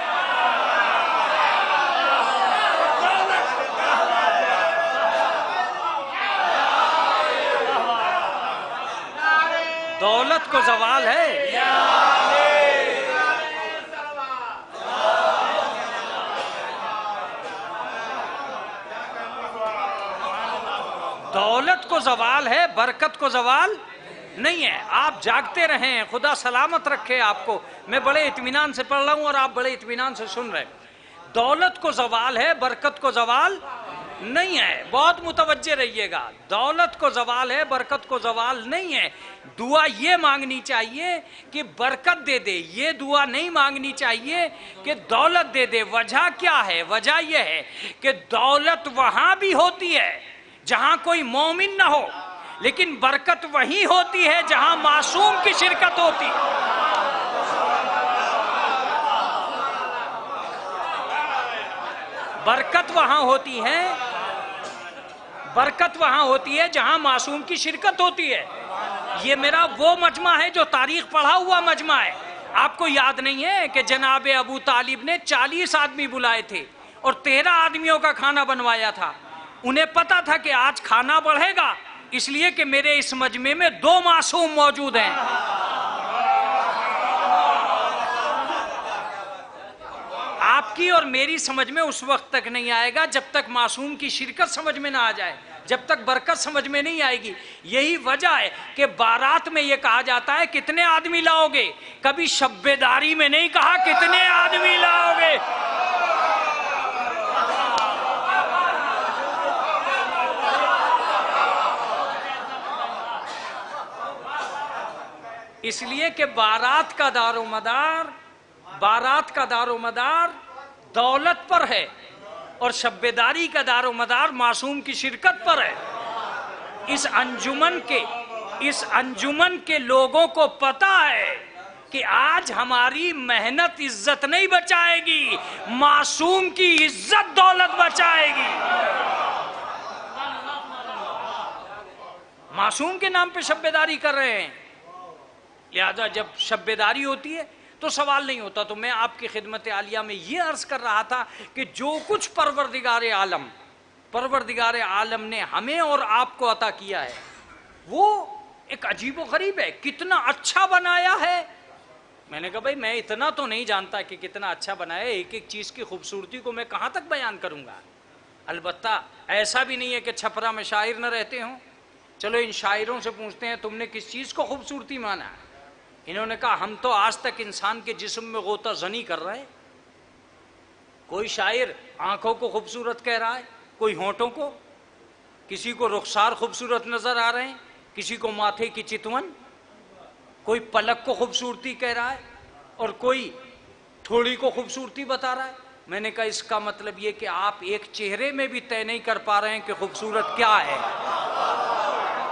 دولت کو زوال ہے. دولت کو زوال ہے, برکت کو زوال نہیں ہے. آپ جاگتے رہیں, خدا سلامت رکھے آپ کو. میں بڑے اطمینان سے پڑھ رہا ہوں اور آپ بڑے اطمینان سے سن رہے. دولت کو زوال ہے, برکت کو زوال نہیں ہے. بہت متوجہ رہیے گا. دولت کو زوال ہے, برکت کو زوال نہیں ہے. دعا یہ مانگنی چاہیے کہ برکت دے دے, یہ دعا نہیں مانگنی چاہیے کہ دولت دے دے. وجہ کیا ہے؟ وجہ یہ ہے کہ دولت وہاں بھی ہوتی ہے جہاں کوئی مومن نہ ہو, لیکن برکت وہیں ہوتی ہے جہاں معصوم کی شرکت ہوتی ہے. برکت وہاں ہوتی ہے جہاں معصوم کی شرکت ہوتی ہے. یہ میرا وہ مجمع ہے جو تاریخ پڑھا ہوا مجمع ہے. آپ کو یاد نہیں ہے کہ جناب ابو طالب نے 40 آدمی بلائے تھے اور 13 آدمیوں کا کھانا بنوایا تھا. انہیں پتا تھا کہ آج کھانا بڑھے گا, اس لیے کہ میرے اس مجمع میں 2 معصوم موجود ہیں. آپ کی اور میری سمجھ میں اس وقت تک نہیں آئے گا جب تک معصوم کی شرکت سمجھ میں نہ آ جائے, جب تک برکت سمجھ میں نہیں آئے گی. یہی وجہ ہے کہ بارات میں یہ کہا جاتا ہے کتنے آدمی لاؤ گے, کبھی شب داری میں نہیں کہا کتنے آدمی لاؤ گے. اس لیے کہ بارات کا دار و مدار دولت پر ہے اور شب داری کا دار و مدار معصوم کی شرکت پر ہے. اس انجمن کے لوگوں کو پتا ہے کہ آج ہماری محنت عزت نہیں بچائے گی, معصوم کی عزت دولت بچائے گی. معصوم کے نام پہ شب داری کر رہے ہیں, لہذا جب شب داری ہوتی ہے تو سوال نہیں ہوتا. تو میں آپ کی خدمت عالیہ میں یہ عرض کر رہا تھا کہ جو کچھ پروردگار عالم نے ہمیں اور آپ کو عطا کیا ہے وہ ایک عجیب و غریب ہے. کتنا اچھا بنایا ہے. میں نے کہا بھائی میں اتنا تو نہیں جانتا کہ کتنا اچھا بنایا ہے, ایک ایک چیز کی خوبصورتی کو میں کہاں تک بیان کروں گا. البتہ ایسا بھی نہیں ہے کہ چھپرا میں شاعر نہ رہتے ہوں. چلو ان شاعروں سے پوچھتے ہیں تم نے کس چیز کو خوبصورتی مانا ہے. انہوں نے کہا ہم تو آج تک انسان کے جسم میں غوطہ زنی کر رہے ہیں. کوئی شاعر آنکھوں کو خوبصورت کہہ رہا ہے, کوئی ہونٹوں کو, کسی کو رخسار خوبصورت نظر آ رہے ہیں, کسی کو ماتھے کی چتون, کوئی پلک کو خوبصورتی کہہ رہا ہے اور کوئی تھوڑی کو خوبصورتی بتا رہا ہے. میں نے کہا اس کا مطلب یہ کہ آپ ایک چہرے میں بھی طے نہیں کر پا رہے ہیں کہ خوبصورت کیا ہے.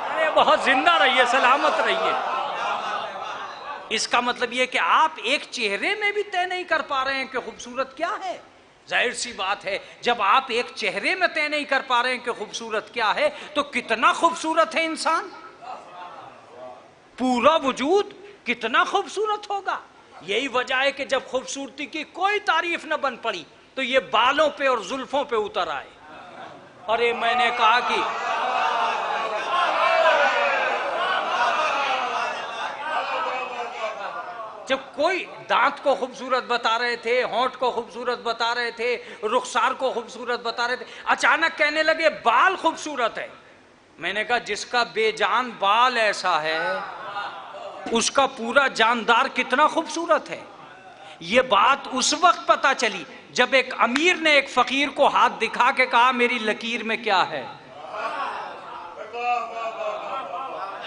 ارے بہت زندہ رہیے, سلامت رہیے. اس کا مطلب یہ کہ آپ ایک چہرے میں بھی طے نہیں کر پا رہے ہیں کہ خوبصورت کیا ہے. ظاہر سی بات ہے جب آپ ایک چہرے میں طے نہیں کر پا رہے ہیں کہ خوبصورت کیا ہے تو کتنا خوبصورت ہے انسان, پورا وجود کتنا خوبصورت ہوگا. یہی وجہ ہے کہ جب خوبصورتی کی کوئی تعریف نہ بن پڑی تو یہ بالوں پہ اور زلفوں پہ اتر آئے. ارے میں نے کہا کہ جب کوئی دانت کو خوبصورت بتا رہے تھے, ہونٹ کو خوبصورت بتا رہے تھے, رخسار کو خوبصورت بتا رہے تھے, اچانک کہنے لگے بال خوبصورت ہے. میں نے کہا جس کا بے جان بال ایسا ہے اس کا پورا جاندار کتنا خوبصورت ہے. یہ بات اس وقت پتا چلی جب ایک امیر نے ایک فقیر کو ہاتھ دکھا کے کہا میری لکیر میں کیا ہے.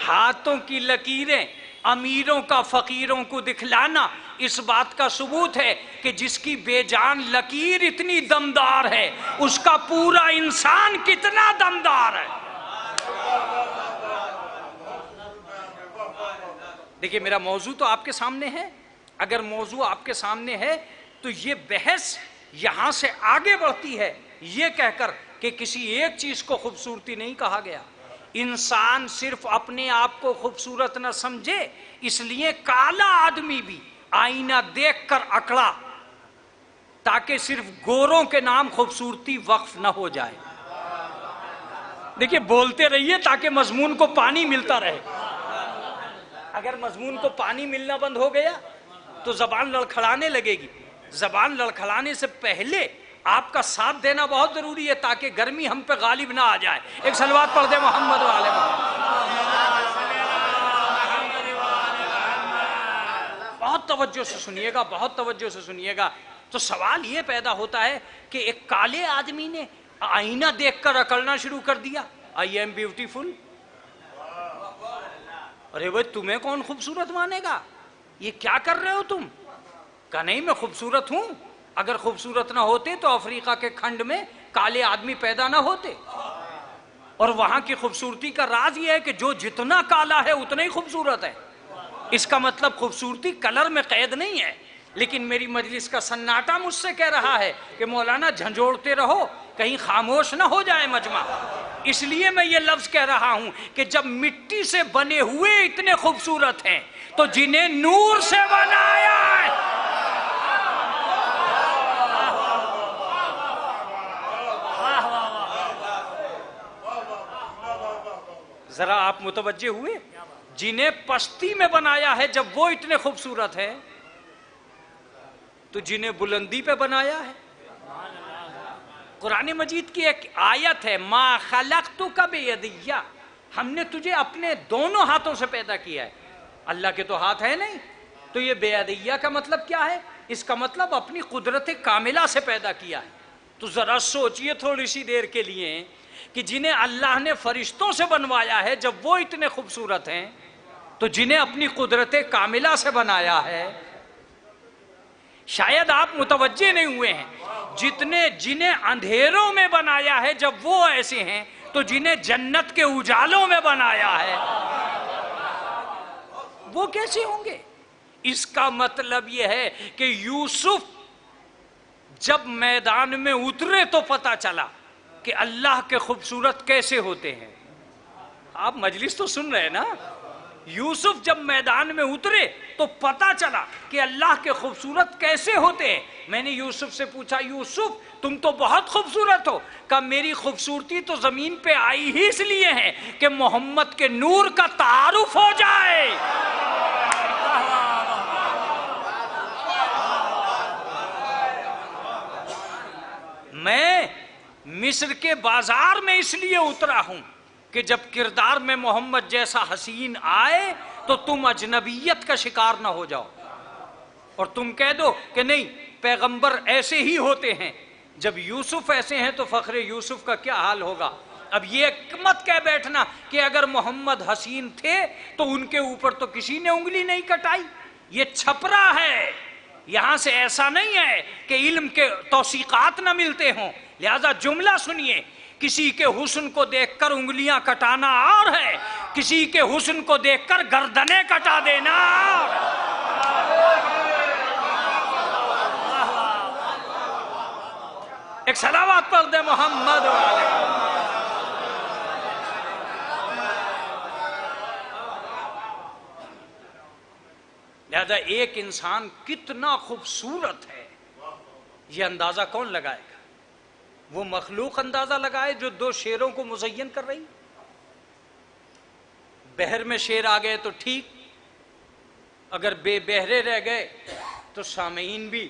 ہاتھوں کی لکیریں امیروں کا فقیروں کو دکھلانا اس بات کا ثبوت ہے کہ جس کی بے جان لکیر اتنی دمدار ہے اس کا پورا انسان کتنا دمدار ہے. دیکھیے میرا موضوع تو آپ کے سامنے ہے. اگر موضوع آپ کے سامنے ہے تو یہ بحث یہاں سے آگے بڑھتی ہے یہ کہہ کر کہ کسی ایک چیز کو خوبصورتی نہیں کہا گیا. انسان صرف اپنے آپ کو خوبصورت نہ سمجھے اس لیے کالا آدمی بھی آئینہ دیکھ کر اکڑا تاکہ صرف گوروں کے نام خوبصورتی وقف نہ ہو جائے. دیکھیے بولتے رہیے تاکہ مضمون کو پانی ملتا رہے. اگر مضمون کو پانی ملنا بند ہو گیا تو زبان لڑکھڑانے لگے گی. زبان لڑکھڑانے سے پہلے آپ کا ساتھ دینا بہت ضروری ہے تاکہ گرمی ہم پہ غالب نہ آ جائے. ایک صلوات پڑھ دے محمد والے محمد. بہت توجہ سے سنیے گا, بہت توجہ سے سنیے گا. تو سوال یہ پیدا ہوتا ہے کہ ایک کالے آدمی نے آئینہ دیکھ کر اکڑنا شروع کر دیا, آئی ایم بیوٹیفل. ارے بھائی تمہیں کون خوبصورت مانے گا, یہ کیا کر رہے ہو تم؟ کہا نہیں میں خوبصورت ہوں, اگر خوبصورت نہ ہوتے تو افریقہ کے کھنڈ میں کالے آدمی پیدا نہ ہوتے, اور وہاں کی خوبصورتی کا راز یہ ہے کہ جو جتنا کالا ہے اتنا ہی خوبصورت ہے. اس کا مطلب خوبصورتی کلر میں قید نہیں ہے. لیکن میری مجلس کا سناٹا مجھ سے کہہ رہا ہے کہ مولانا جھنجھوڑتے رہو, کہیں خاموش نہ ہو جائے مجمع. اس لیے میں یہ لفظ کہہ رہا ہوں کہ جب مٹی سے بنے ہوئے اتنے خوبصورت ہیں تو جنہیں نور سے بنایا ہے. ذرا آپ متوجہ ہوئے, جنہیں پستی میں بنایا ہے جب وہ اتنے خوبصورت ہے تو جنہیں بلندی پہ بنایا ہے. قرآن مجید کی ایک آیت ہے, ما خلقتک بیدی, ہم نے تجھے اپنے دونوں ہاتھوں سے پیدا کیا ہے. اللہ کے تو ہاتھ ہے نہیں, تو یہ بیدیہ کا مطلب کیا ہے؟ اس کا مطلب اپنی قدرت کاملہ سے پیدا کیا ہے. تو ذرا سوچئے تھوڑی سی دیر کے لیے کہ جنہیں اللہ نے فرشتوں سے بنوایا ہے جب وہ اتنے خوبصورت ہیں, تو جنہیں اپنی قدرت کاملہ سے بنایا ہے, شاید آپ متوجہ نہیں ہوئے ہیں, جنہیں اندھیروں میں بنایا ہے جب وہ ایسے ہیں, تو جنہیں جنت کے اجالوں میں بنایا ہے وہ کیسے ہوں گے؟ اس کا مطلب یہ ہے کہ یوسف جب میدان میں اترے تو پتا چلا کہ اللہ کے خوبصورت کیسے ہوتے ہیں. آپ مجلس تو سن رہے ہیں نا, یوسف جب میدان میں اترے تو پتا چلا کہ اللہ کے خوبصورت کیسے ہوتے ہیں. میں نے یوسف سے پوچھا, یوسف تم تو بہت خوبصورت ہو. کہا میری خوبصورتی تو زمین پہ آئی ہی اس لیے ہے کہ محمد کے نور کا تعارف ہو جائے. میں مصر کے بازار میں اس لیے اترا ہوں کہ جب کردار میں محمد جیسا حسین آئے تو تم اجنبیت کا شکار نہ ہو جاؤ اور تم کہہ دو کہ نہیں پیغمبر ایسے ہی ہوتے ہیں. جب یوسف ایسے ہیں تو فخر یوسف کا کیا حال ہوگا. اب یہ مت کہہ بیٹھنا کہ اگر محمد حسین تھے تو ان کے اوپر تو کسی نے انگلی نہیں کٹائی. یہ چھپرا ہے, یہاں سے ایسا نہیں ہے کہ علم کے توثیقات نہ ملتے ہوں. لہذا جملہ سنیے, کسی کے حسن کو دیکھ کر انگلیاں کٹانا اور ہے, کسی کے حسن کو دیکھ کر گردنیں کٹا دینا. ایک صلوات پڑھ دے محمد والے. لہذا ایک انسان کتنا خوبصورت ہے یہ اندازہ کون لگائے گا؟ وہ مخلوق اندازہ لگائے جو دو شیروں کو مزین کر رہی. بحر میں شیر آ گئے تو ٹھیک, اگر بے بہرے رہ گئے تو سامعین بھی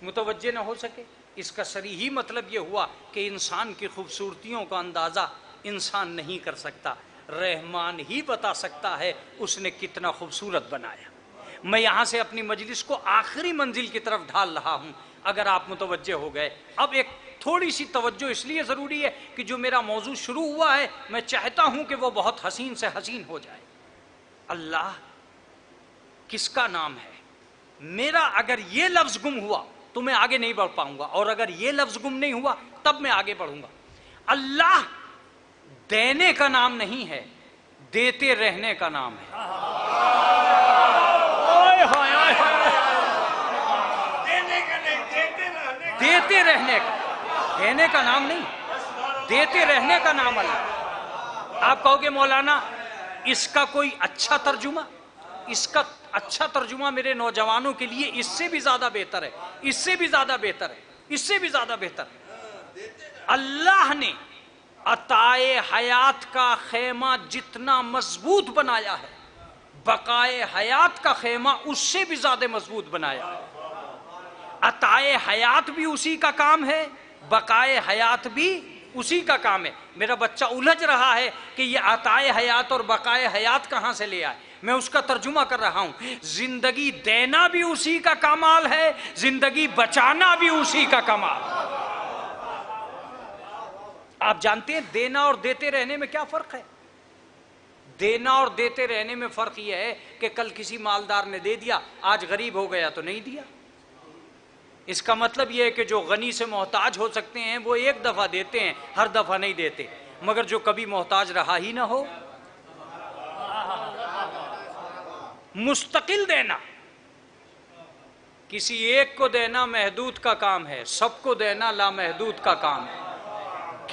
متوجہ نہ ہو سکے. اس کا صریحی مطلب یہ ہوا کہ انسان کی خوبصورتیوں کا اندازہ انسان نہیں کر سکتا, رحمان ہی بتا سکتا ہے اس نے کتنا خوبصورت بنایا. میں یہاں سے اپنی مجلس کو آخری منزل کی طرف ڈھال رہا ہوں, اگر آپ متوجہ ہو گئے. اب ایک تھوڑی سی توجہ اس لیے ضروری ہے کہ جو میرا موضوع شروع ہوا ہے میں چاہتا ہوں کہ وہ بہت حسین سے حسین ہو جائے. اللہ کس کا نام ہے؟ میرا اگر یہ لفظ گم ہوا تو میں آگے نہیں بڑھ پاؤں گا, اور اگر یہ لفظ گم نہیں ہوا تب میں آگے بڑھوں گا. اللہ دینے کا نام نہیں ہے, دیتے رہنے کا نام ہے. دیتے رہنے کا, دینے کا نام نہیں, دیتے رہنے کا نام اللہ. آپ کہو گے مولانا اس کا کوئی اچھا ترجمہ؟ اس کا اچھا ترجمہ میرے نوجوانوں کے لیے اس سے بھی زیادہ بہتر ہے, اس سے بھی زیادہ بہتر ہے, اس سے بھی زیادہ بہتر ہے. اللہ نے عطائے حیات کا خیمہ جتنا مضبوط بنایا ہے, بقائے حیات کا خیمہ اس سے بھی زیادہ مضبوط بنایا ہے. عطائے حیات بھی اسی کا کام ہے, بقائے حیات بھی اسی کا کام ہے. میرا بچہ الجھ رہا ہے کہ یہ عطائے حیات اور بقائے حیات کہاں سے لے آئے. میں اس کا ترجمہ کر رہا ہوں. زندگی دینا بھی اسی کا کمال ہے, زندگی بچانا بھی اسی کا کمال. آپ جانتے ہیں دینا اور دیتے رہنے میں کیا فرق ہے؟ دینا اور دیتے رہنے میں فرق یہ ہے کہ کل کسی مالدار نے دے دیا، آج غریب ہو گیا تو نہیں دیا۔ اس کا مطلب یہ ہے کہ جو غنی سے محتاج ہو سکتے ہیں وہ ایک دفعہ دیتے ہیں، ہر دفعہ نہیں دیتے، مگر جو کبھی محتاج رہا ہی نہ ہو، مستقل دینا۔ کسی ایک کو دینا محدود کا کام ہے، سب کو دینا لامحدود کا کام ہے۔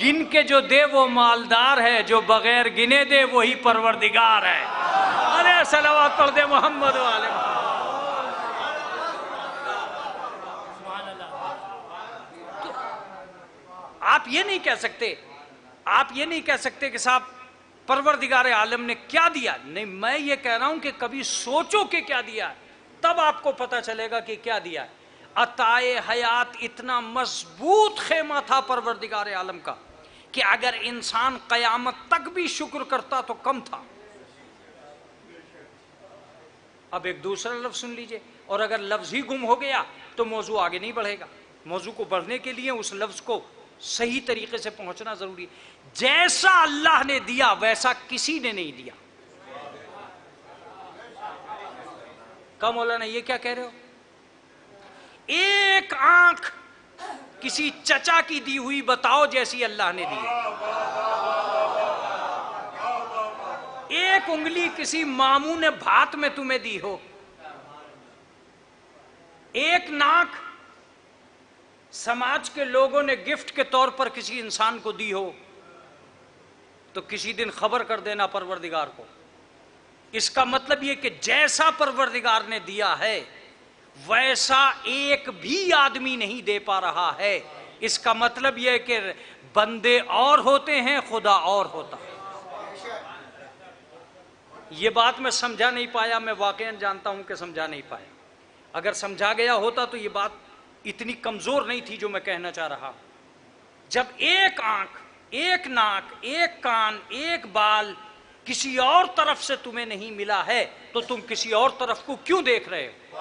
گن کے جو دے وہ مالدار ہے، جو بغیر گنے دے وہی پروردگار ہے۔ ارے صلوات پڑھ دے محمد والے محمد۔ آپ یہ نہیں کہہ سکتے کہ صاحب پروردگار عالم نے کیا دیا، نہیں، میں یہ کہہ رہا ہوں کہ کبھی سوچو کہ کیا دیا ہے، تب آپ کو پتہ چلے گا کہ کیا دیا ہے۔ عطائے حیات اتنا مضبوط خیمہ تھا پروردگار عالم کا کہ اگر انسان قیامت تک بھی شکر کرتا تو کم تھا۔ اب ایک دوسرا لفظ سن لیجئے، اور اگر لفظ ہی گم ہو گیا تو موضوع آگے نہیں بڑھے گا۔ موضوع کو بڑھنے کے لیے اس لفظ کو صحیح طریقے سے پہنچنا ضروری ہے۔ جیسا اللہ نے دیا ویسا کسی نے نہیں دیا۔ کیا مولانا یہ کیا کہہ رہے ہو؟ ایک آنکھ کسی چچا کی دی ہوئی بتاؤ جیسی اللہ نے دی، ایک انگلی کسی ماموں نے بھات میں تمہیں دی ہو، ایک ناک سماج کے لوگوں نے گفٹ کے طور پر کسی انسان کو دی ہو، تو کسی دن خبر کر دینا پروردگار کو۔ اس کا مطلب یہ کہ جیسا پروردگار نے دیا ہے ویسا ایک بھی آدمی نہیں دے پا رہا ہے۔ اس کا مطلب یہ کہ بندے اور ہوتے ہیں، خدا اور ہوتا ہے۔ یہ بات میں سمجھا نہیں پایا، میں واقعاً جانتا ہوں کہ سمجھا نہیں پایا۔ اگر سمجھا گیا ہوتا تو یہ بات اتنی کمزور نہیں تھی جو میں کہنا چاہ رہا۔ جب ایک آنکھ، ایک ناک، ایک کان، ایک بال کسی اور طرف سے تمہیں نہیں ملا ہے تو تم کسی اور طرف کو کیوں دیکھ رہے ہو؟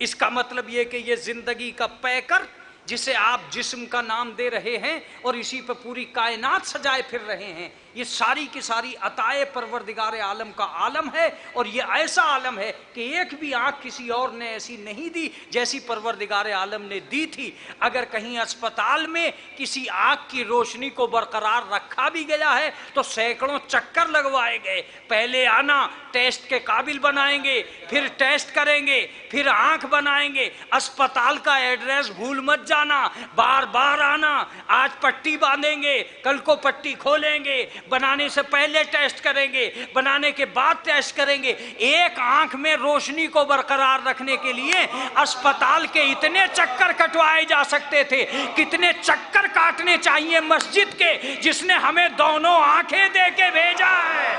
اس کا مطلب یہ کہ یہ زندگی کا پیکر جسے آپ جسم کا نام دے رہے ہیں اور اسی پہ پوری کائنات سجائے پھر رہے ہیں، یہ ساری کی ساری عطائے پروردگار عالم کا عالم ہے، اور یہ ایسا عالم ہے کہ ایک بھی آنکھ کسی اور نے ایسی نہیں دی جیسی پروردگار عالم نے دی تھی۔ اگر کہیں اسپتال میں کسی آنکھ کی روشنی کو برقرار رکھا بھی گیا ہے تو سینکڑوں چکر لگوائے گئے، پہلے آنا، ٹیسٹ کے قابل بنائیں گے، پھر ٹیسٹ کریں گے، پھر آنکھ بنائیں گے، اسپتال کا ایڈریس بھول مت جانا، بار بار آنا، آج پٹی باندھیں گے، کل کو پٹی کھولیں گے، بنانے سے پہلے ٹیسٹ کریں گے، بنانے کے بعد ٹیسٹ کریں گے۔ ایک آنکھ میں روشنی کو برقرار رکھنے کے لیے اسپتال کے اتنے چکر کٹوائے جا سکتے تھے، کتنے چکر کاٹنے چاہیے مسجد کے جس نے ہمیں دونوں آنکھیں دے کے بھیجا ہے۔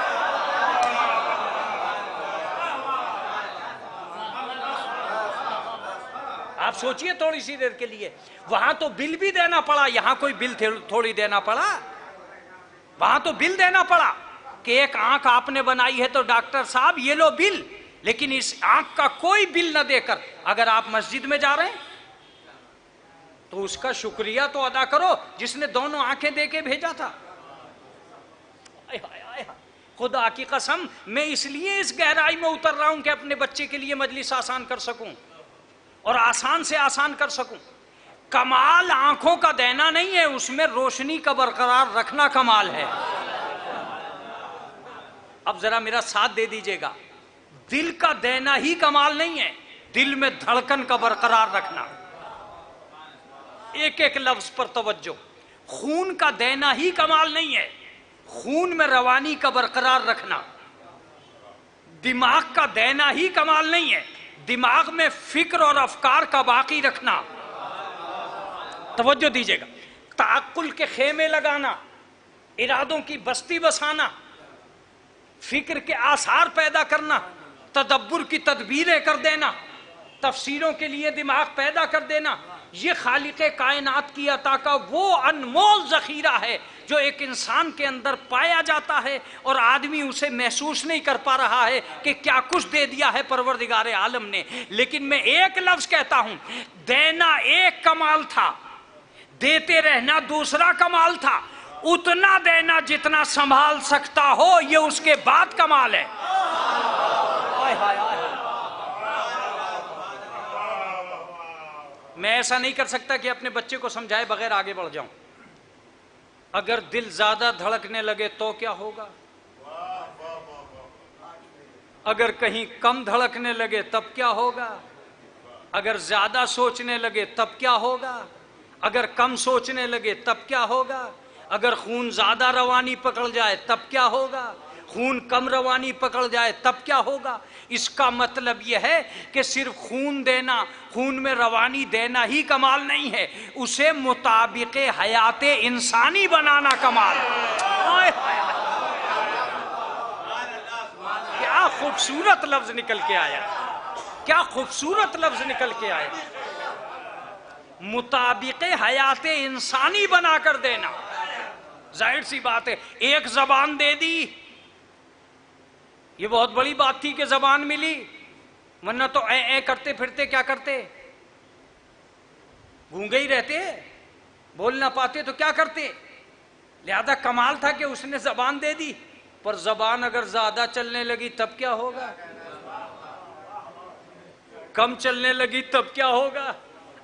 آپ سوچئے تھوڑی سی دیر کے لیے، وہاں تو بل بھی دینا پڑا، یہاں کوئی بل تھوڑی دینا پڑا، وہاں تو بل دینا پڑا کہ ایک آنکھ آپ نے بنائی ہے تو ڈاکٹر صاحب یہ لو بل، لیکن اس آنکھ کا کوئی بل نہ دے کر اگر آپ مسجد میں جا رہے ہیں تو اس کا شکریہ تو ادا کرو جس نے دونوں آنکھیں دے کے بھیجا تھا۔ خدا کی قسم میں اس لیے اس گہرائی میں اتر رہا ہوں کہ اپنے بچے کے لیے مجلس آسان کر سکوں اور آسان سے آسان کر سکوں۔ کمال آنکھوں کا دینا نہیں ہے، اس میں روشنی کا برقرار رکھنا کمال ہے۔ اب ذرا میرا ساتھ دے دیجئے گا، دل کا دینا ہی کمال نہیں ہے، دل میں دھڑکن کا برقرار رکھنا۔ ایک ایک لفظ پر توجہ۔ خون کا دینا ہی کمال نہیں ہے، خون میں روانی کا برقرار رکھنا۔ دماغ کا دینا ہی کمال نہیں ہے، دماغ میں فکر اور افکار کا باقی رکھنا۔ توجہ دیجئے گا، تعقل کے خیمے لگانا، ارادوں کی بستی بسانا، فکر کے آثار پیدا کرنا، تدبر کی تدبیریں کر دینا، تفسیروں کے لیے دماغ پیدا کر دینا، یہ خالق کائنات کی عطا کا وہ انمول ذخیرہ ہے جو ایک انسان کے اندر پایا جاتا ہے اور آدمی اسے محسوس نہیں کر پا رہا ہے کہ کیا کچھ دے دیا ہے پروردگار عالم نے۔ لیکن میں ایک لفظ کہتا ہوں، دینا ایک کمال تھا، دیتے رہنا دوسرا کمال تھا، اتنا دینا جتنا سنبھال سکتا ہو یہ اس کے بعد کمال ہے۔ میں ایسا نہیں کر سکتا کہ اپنے بچے کو سمجھائے بغیر آگے بڑھ جاؤں۔ اگر دل زیادہ دھڑکنے لگے تو کیا ہوگا؟ اگر کہیں کم دھڑکنے لگے تب کیا ہوگا؟ اگر زیادہ سوچنے لگے تب کیا ہوگا؟ اگر کم سوچنے لگے تب کیا ہوگا؟ اگر خون زیادہ روانی پکڑ جائے تب کیا ہوگا؟ خون کم روانی پکڑ جائے تب کیا ہوگا؟ اس کا مطلب یہ ہے کہ صرف خون دینا، خون میں روانی دینا ہی کمال نہیں ہے، اسے مطابق حیات انسانی بنانا کمال ہے۔ کیا خوبصورت لفظ نکل کے آیا، کیا خوبصورت لفظ نکل کے آیا، مطابق حیات انسانی بنا کر دینا۔ ظاہر سی بات ہے، ایک زبان دے دی، یہ بہت بڑی بات تھی کہ زبان ملی، ورنہ تو اے کرتے پھرتے کیا کرتے؟ گونگے ہی رہتے، بول نہ پاتے تو کیا کرتے؟ لہذا کمال تھا کہ اس نے زبان دے دی، پر زبان اگر زیادہ چلنے لگی تب کیا ہوگا؟ کم چلنے لگی تب کیا ہوگا؟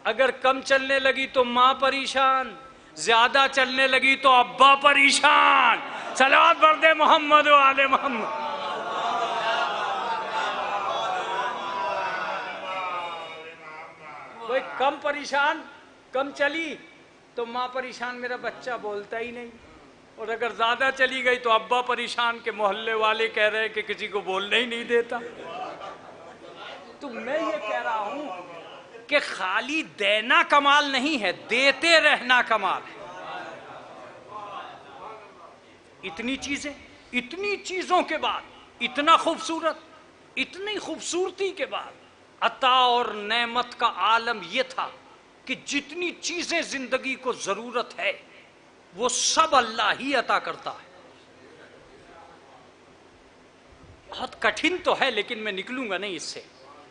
اگر کم چلنے لگی تو ماں پریشان، زیادہ چلنے لگی تو ابا پریشان۔ صلوات پڑھ دے محمد و آل محمد۔ کوئی کم پریشان، کم چلی تو ماں پریشان، میرا بچہ بولتا ہی نہیں، اور اگر زیادہ چلی گئی تو ابا پریشان کہ محلے والے کہہ رہے کہ کسی کو بولنے ہی نہیں دیتا۔ تو میں یہ کہہ رہا ہوں کہ خالی دینا کمال نہیں ہے، دیتے رہنا کمال ہے۔ اتنی چیزیں، اتنی چیزوں کے بعد، اتنا خوبصورت، اتنی خوبصورتی کے بعد عطا اور نعمت کا عالم یہ تھا کہ جتنی چیزیں زندگی کو ضرورت ہے وہ سب اللہ ہی عطا کرتا ہے۔ بہت کٹھن تو ہے لیکن میں نکلوں گا نہیں اس سے،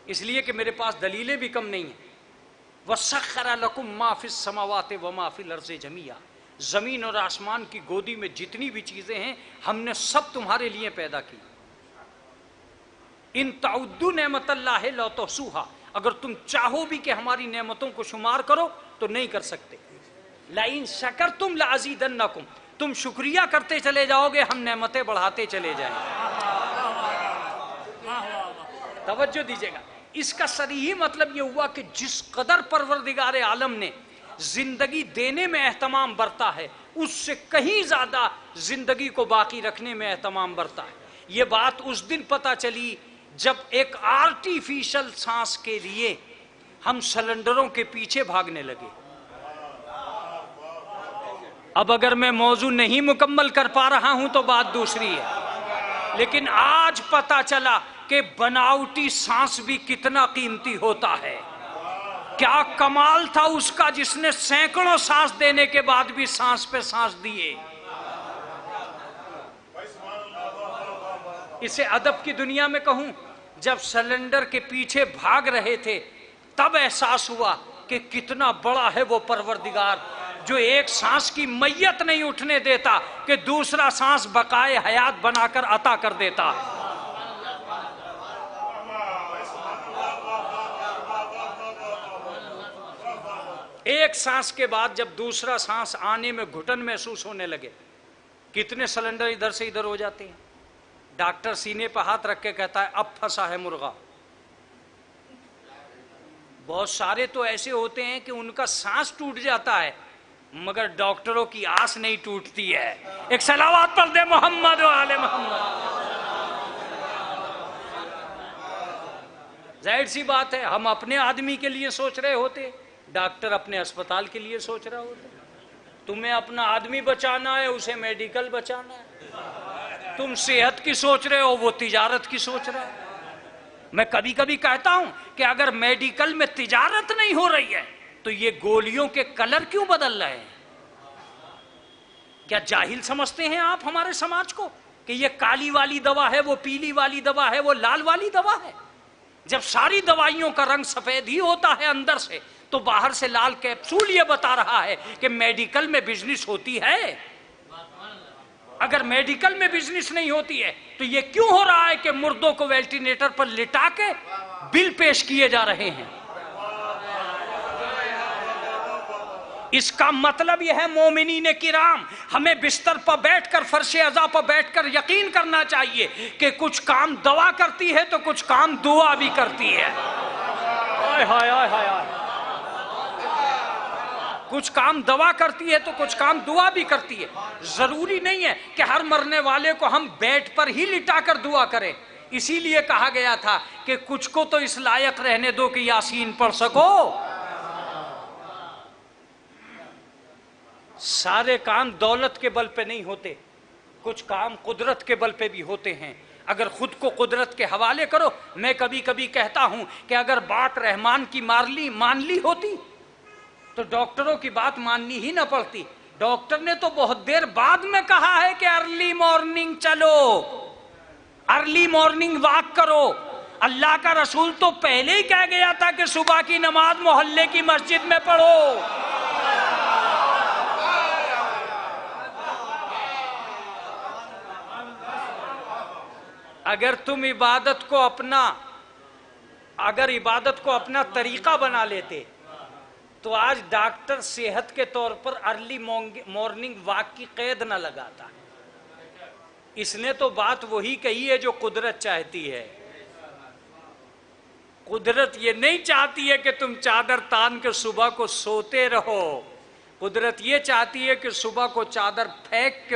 اس لیے کہ میرے پاس دلیلیں بھی کم نہیں ہیں۔ وَسَخَّرَ لَكُم مَّا فِي السَّمَاوَاتِ وَمَا فِي الْأَرْضِ جَمِيعًا، زمین اور آسمان کی گودی میں جتنی بھی چیزیں ہیں ہم نے سب تمہارے لیے پیدا کی۔ ان تعدوا نعمت اللہ لا تحصوها، اگر تم چاہو بھی کہ ہماری نعمتوں کو شمار کرو تو نہیں کر سکتے۔ لَئِن شَكَرْتُمْ لَأَزِيدَنَّكُمْ، تم شکریہ کرتے چلے جاؤ گے ہم نعمتیں بڑھاتے چلے جائیں گے۔ توجہ دیجیے گا، اس کا صریحی مطلب یہ ہوا کہ جس قدر پروردگار عالم نے زندگی دینے میں اہتمام برتا ہے اس سے کہیں زیادہ زندگی کو باقی رکھنے میں اہتمام برتا ہے۔ یہ بات اس دن پتہ چلی جب ایک آرٹیفیشل سانس کے لیے ہم سلنڈروں کے پیچھے بھاگنے لگے۔ اب اگر میں موضوع نہیں مکمل کر پا رہا ہوں تو بات دوسری ہے، لیکن آج پتہ چلا کہ بناوٹی سانس بھی کتنا قیمتی ہوتا ہے۔ کیا کمال تھا اس کا جس نے سینکڑوں سانس دینے کے بعد بھی سانس پہ سانس دیے۔ اسے ادب کی دنیا میں کہوں، جب سلنڈر کے پیچھے بھاگ رہے تھے تب احساس ہوا کہ کتنا بڑا ہے وہ پروردگار جو ایک سانس کی میت نہیں اٹھنے دیتا کہ دوسرا سانس بقائے حیات بنا کر عطا کر دیتا۔ ایک سانس کے بعد جب دوسرا سانس آنے میں گھٹن محسوس ہونے لگے، کتنے سلنڈر ادھر سے ادھر ہو جاتے ہیں۔ ڈاکٹر سینے پہ ہاتھ رکھ کے کہتا ہے اب پھنسا ہے مرغا۔ بہت سارے تو ایسے ہوتے ہیں کہ ان کا سانس ٹوٹ جاتا ہے مگر ڈاکٹروں کی آس نہیں ٹوٹتی ہے۔ ایک صلوات پڑھ دے محمد و آل محمد۔ ظاہر سی بات ہے ہم اپنے آدمی کے لیے سوچ رہے ہوتے، ڈاکٹر اپنے اسپتال کے لیے سوچ رہا ہوتا۔ تمہیں اپنا آدمی بچانا ہے، اسے میڈیکل بچانا ہے۔ تم صحت کی سوچ رہے ہو، وہ تجارت کی سوچ رہا ہے۔ میں کبھی کبھی کہتا ہوں کہ اگر میڈیکل میں تجارت نہیں ہو رہی ہے تو یہ گولیوں کے کلر کیوں بدل رہے ہیں؟ کیا جاہل سمجھتے ہیں آپ ہمارے سماج کو کہ یہ کالی والی دوا ہے، وہ پیلی والی دوا ہے، وہ لال والی دوا ہے؟ جب ساری دوائیوں کا رنگ سفید ہی ہوتا ہے اندر سے تو باہر سے لال کیپسول یہ بتا رہا ہے کہ میڈیکل میں بزنس ہوتی ہے؟ اگر میڈیکل میں بزنس نہیں ہوتی ہے تو یہ کیوں ہو رہا ہے کہ مردوں کو وینٹیلیٹر پر لٹا کے بل پیش کیے جا رہے ہیں؟ اس کا مطلب یہ ہے مومنین کرام، ہمیں بستر پر بیٹھ کر، فرش عزا پر بیٹھ کر یقین کرنا چاہیے کہ کچھ کام دوا کرتی ہے تو کچھ کام دعا بھی کرتی ہے۔ آئے ہائے آئے ہائے آئے، کچھ کام دوا کرتی ہے تو کچھ کام دعا بھی کرتی ہے۔ ضروری نہیں ہے کہ ہر مرنے والے کو ہم بیڈ پر ہی لٹا کر دعا کریں، اسی لیے کہا گیا تھا کہ کچھ کو تو اس لائق رہنے دو کہ یاسین پڑھ سکو۔ سارے کام دولت کے بل پہ نہیں ہوتے، کچھ کام قدرت کے بل پہ بھی ہوتے ہیں۔ اگر خود کو قدرت کے حوالے کرو، میں کبھی کبھی کہتا ہوں کہ اگر بات رحمان کی مان لی ہوتی تو ڈاکٹروں کی بات ماننی ہی نہ پڑتی۔ ڈاکٹر نے تو بہت دیر بعد میں کہا ہے کہ ارلی مارننگ چلو، ارلی مارننگ واک کرو۔ اللہ کا رسول تو پہلے ہی کہہ گیا تھا کہ صبح کی نماز محلے کی مسجد میں پڑھو۔ اگر تم عبادت کو اپنا طریقہ بنا لیتے تو آج ڈاکٹر صحت کے طور پر ارلی مارننگ واک کی قید نہ لگاتا۔ اس نے تو بات وہی کہی ہے جو قدرت چاہتی ہے۔ قدرت یہ نہیں چاہتی ہے کہ تم چادر تان کے صبح کو سوتے رہو، قدرت یہ چاہتی ہے کہ صبح کو چادر پھینک کے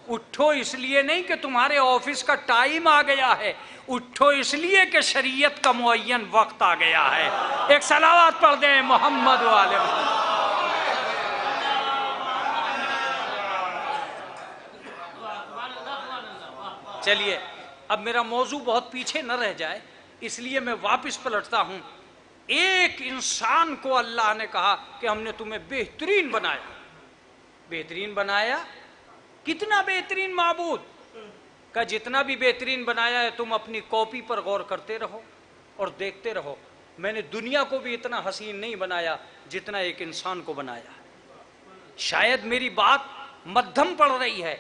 اٹھو اس لیے نہیں کہ تمہارے آفس کا ٹائم آ گیا ہے، اٹھو اس لیے کہ شریعت کا معین وقت آ گیا ہے۔ ایک صلوات پڑھ دیں محمد والے محمد۔ چلیے اب میرا موضوع بہت پیچھے نہ رہ جائے اس لیے میں واپس پلٹتا ہوں۔ ایک انسان کو اللہ نے کہا کہ ہم نے تمہیں بہترین بنایا۔ بہترین بنایا؟ کتنا بہترین معبود کا جتنا بھی بہترین بنایا ہے تم اپنی کاپی پر غور کرتے رہو اور دیکھتے رہو۔ میں نے دنیا کو بھی اتنا حسین نہیں بنایا جتنا ایک انسان کو بنایا۔ شاید میری بات مدھم پڑ رہی ہے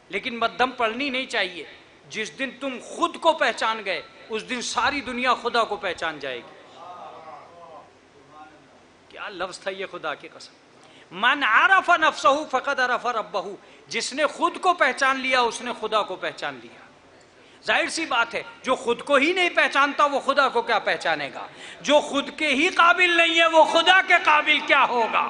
لیکن مدھم پڑھنی نہیں چاہیے۔ جس دن تم خود کو پہچان گئے اس دن ساری دنیا خدا کو پہچان جائے گی۔ کیا لفظ تھا یہ، خدا کی قسم! من عرف نفسہ فقد عرف ربہ، جس نے خود کو پہچان لیا اس نے خدا کو پہچان لیا۔ ظاہر سی بات ہے جو خود کو ہی نہیں پہچانتا وہ خدا کو کیا پہچانے گا؟ جو خود کے ہی قابل نہیں ہے وہ خدا کے قابل کیا ہوگا؟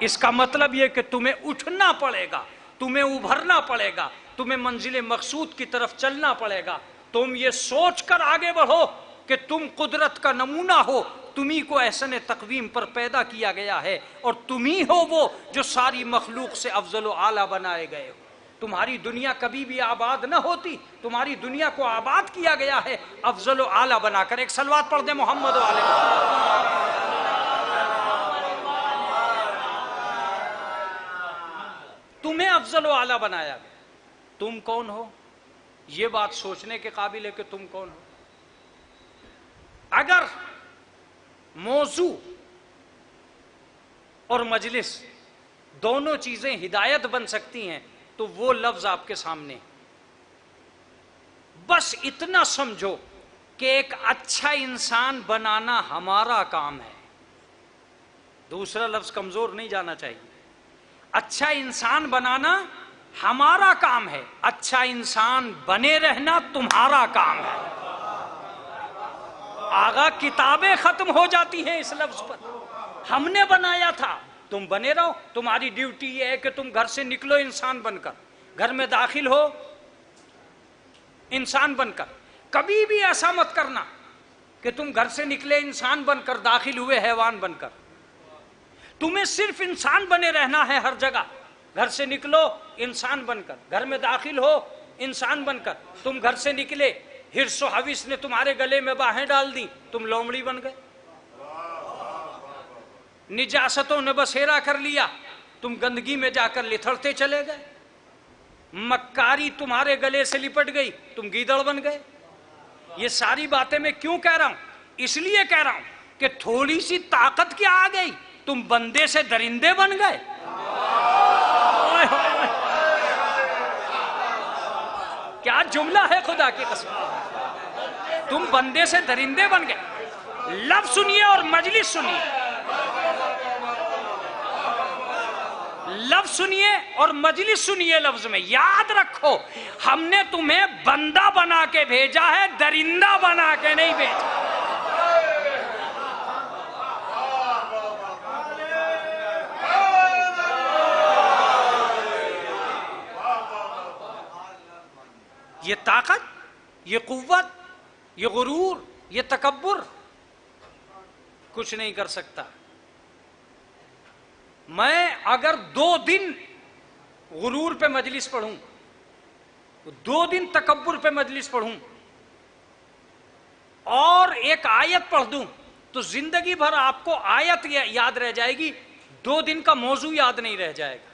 اس کا مطلب یہ کہ تمہیں اٹھنا پڑے گا، تمہیں ابھرنا پڑے گا، تمہیں منزل مقصود کی طرف چلنا پڑے گا۔ تم یہ سوچ کر آگے بڑھو کہ تم قدرت کا نمونہ ہو، تمہیں کو احسن تقویم پر پیدا کیا گیا ہے اور تمہیں ہو وہ جو ساری مخلوق سے افضل و اعلیٰ بنائے گئے ہو۔ تمہاری دنیا کبھی بھی آباد نہ ہوتی، تمہاری دنیا کو آباد کیا گیا ہے افضل و اعلیٰ بنا کر۔ ایک صلوات پڑھ دیں محمد والے۔ تمہیں افضل و اعلیٰ بنایا گیا۔ تم کون ہو یہ بات سوچنے کے قابل ہے کہ تم کون ہو۔ اگر موضوع اور مجلس دونوں چیزیں ہدایت بن سکتی ہیں تو وہ لفظ آپ کے سامنے۔ بس اتنا سمجھو کہ ایک اچھا انسان بنانا ہمارا کام ہے۔ دوسرا لفظ کمزور نہیں جانا چاہیے۔ اچھا انسان بنانا ہمارا کام ہے، اچھا انسان بنے رہنا تمہارا کام ہے۔ آگا کتابیں ختم ہو جاتی ہیں اس لفظ پر۔ ہم نے بنایا تھا، تم بنے رہو۔ تمہاری ڈیوٹی یہ ہے کہ تم گھر سے نکلو انسان بن کر، گھر میں داخل ہو انسان بن کر۔ کبھی بھی ایسا مت کرنا کہ تم گھر سے نکلے انسان بن کر، داخل ہوئے حیوان بن کر۔ تمہیں صرف انسان بنے رہنا ہے ہر جگہ۔ گھر سے نکلو انسان بن کر، گھر میں داخل ہو انسان بن کر۔ تم گھر سے نکلے، ہرس و حوث نے تمہارے گلے میں باہیں ڈال دی، تم لومڑی بن گئے۔ نجاستوں نے بسیرا کر لیا، تم گندگی میں جا کر لتھڑتے چلے گئے۔ مکاری تمہارے گلے سے لپٹ گئی، تم گیدڑ بن گئے۔ یہ ساری باتیں میں کیوں کہہ رہا ہوں؟ اس لیے کہہ رہا ہوں کہ تھوڑی سی طاقت کیا آ گئی، تم بندے سے درندے بن گئے. کیا جملہ ہے خدا کی قسم، تم بندے سے درندے بن گئے. لفظ سنیے اور مجلس سنیے، لفظ سنیے اور مجلس سنیے. لفظ میں یاد رکھو، ہم نے تمہیں بندہ بنا کے بھیجا ہے، درندہ بنا کے نہیں بھیجا. یہ طاقت، یہ قوت، یہ غرور، یہ تکبر کچھ نہیں کر سکتا. میں اگر 2 دن غرور پہ مجلس پڑھوں، 2 دن تکبر پہ مجلس پڑھوں اور ایک آیت پڑھ دوں تو زندگی بھر آپ کو آیت یاد رہ جائے گی، 2 دن کا موضوع یاد نہیں رہ جائے گا.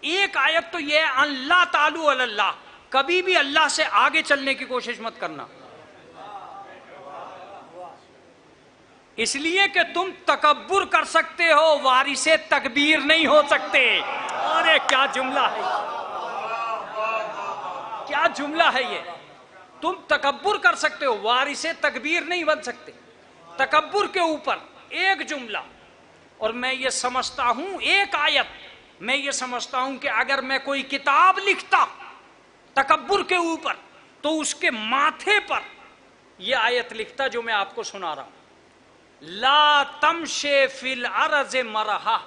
ایک آیت تو یہ ہے، اللہ تعالی علی اللہ، کبھی بھی اللہ سے آگے چلنے کی کوشش مت کرنا، اس لیے کہ تم تکبر کر سکتے ہو، وارث تکبیر نہیں ہو سکتے. ارے کیا جملہ ہے، کیا جملہ ہے یہ. تم تکبر کر سکتے ہو، وارث تکبیر نہیں بن سکتے. تکبر کے اوپر ایک جملہ، اور میں یہ سمجھتا ہوں ایک آیت، میں یہ سمجھتا ہوں کہ اگر میں کوئی کتاب لکھتا تکبر کے اوپر تو اس کے ماتھے پر یہ آیت لکھتا جو میں آپ کو سنا رہا ہوں. لا تمشے فی الارض مرحا،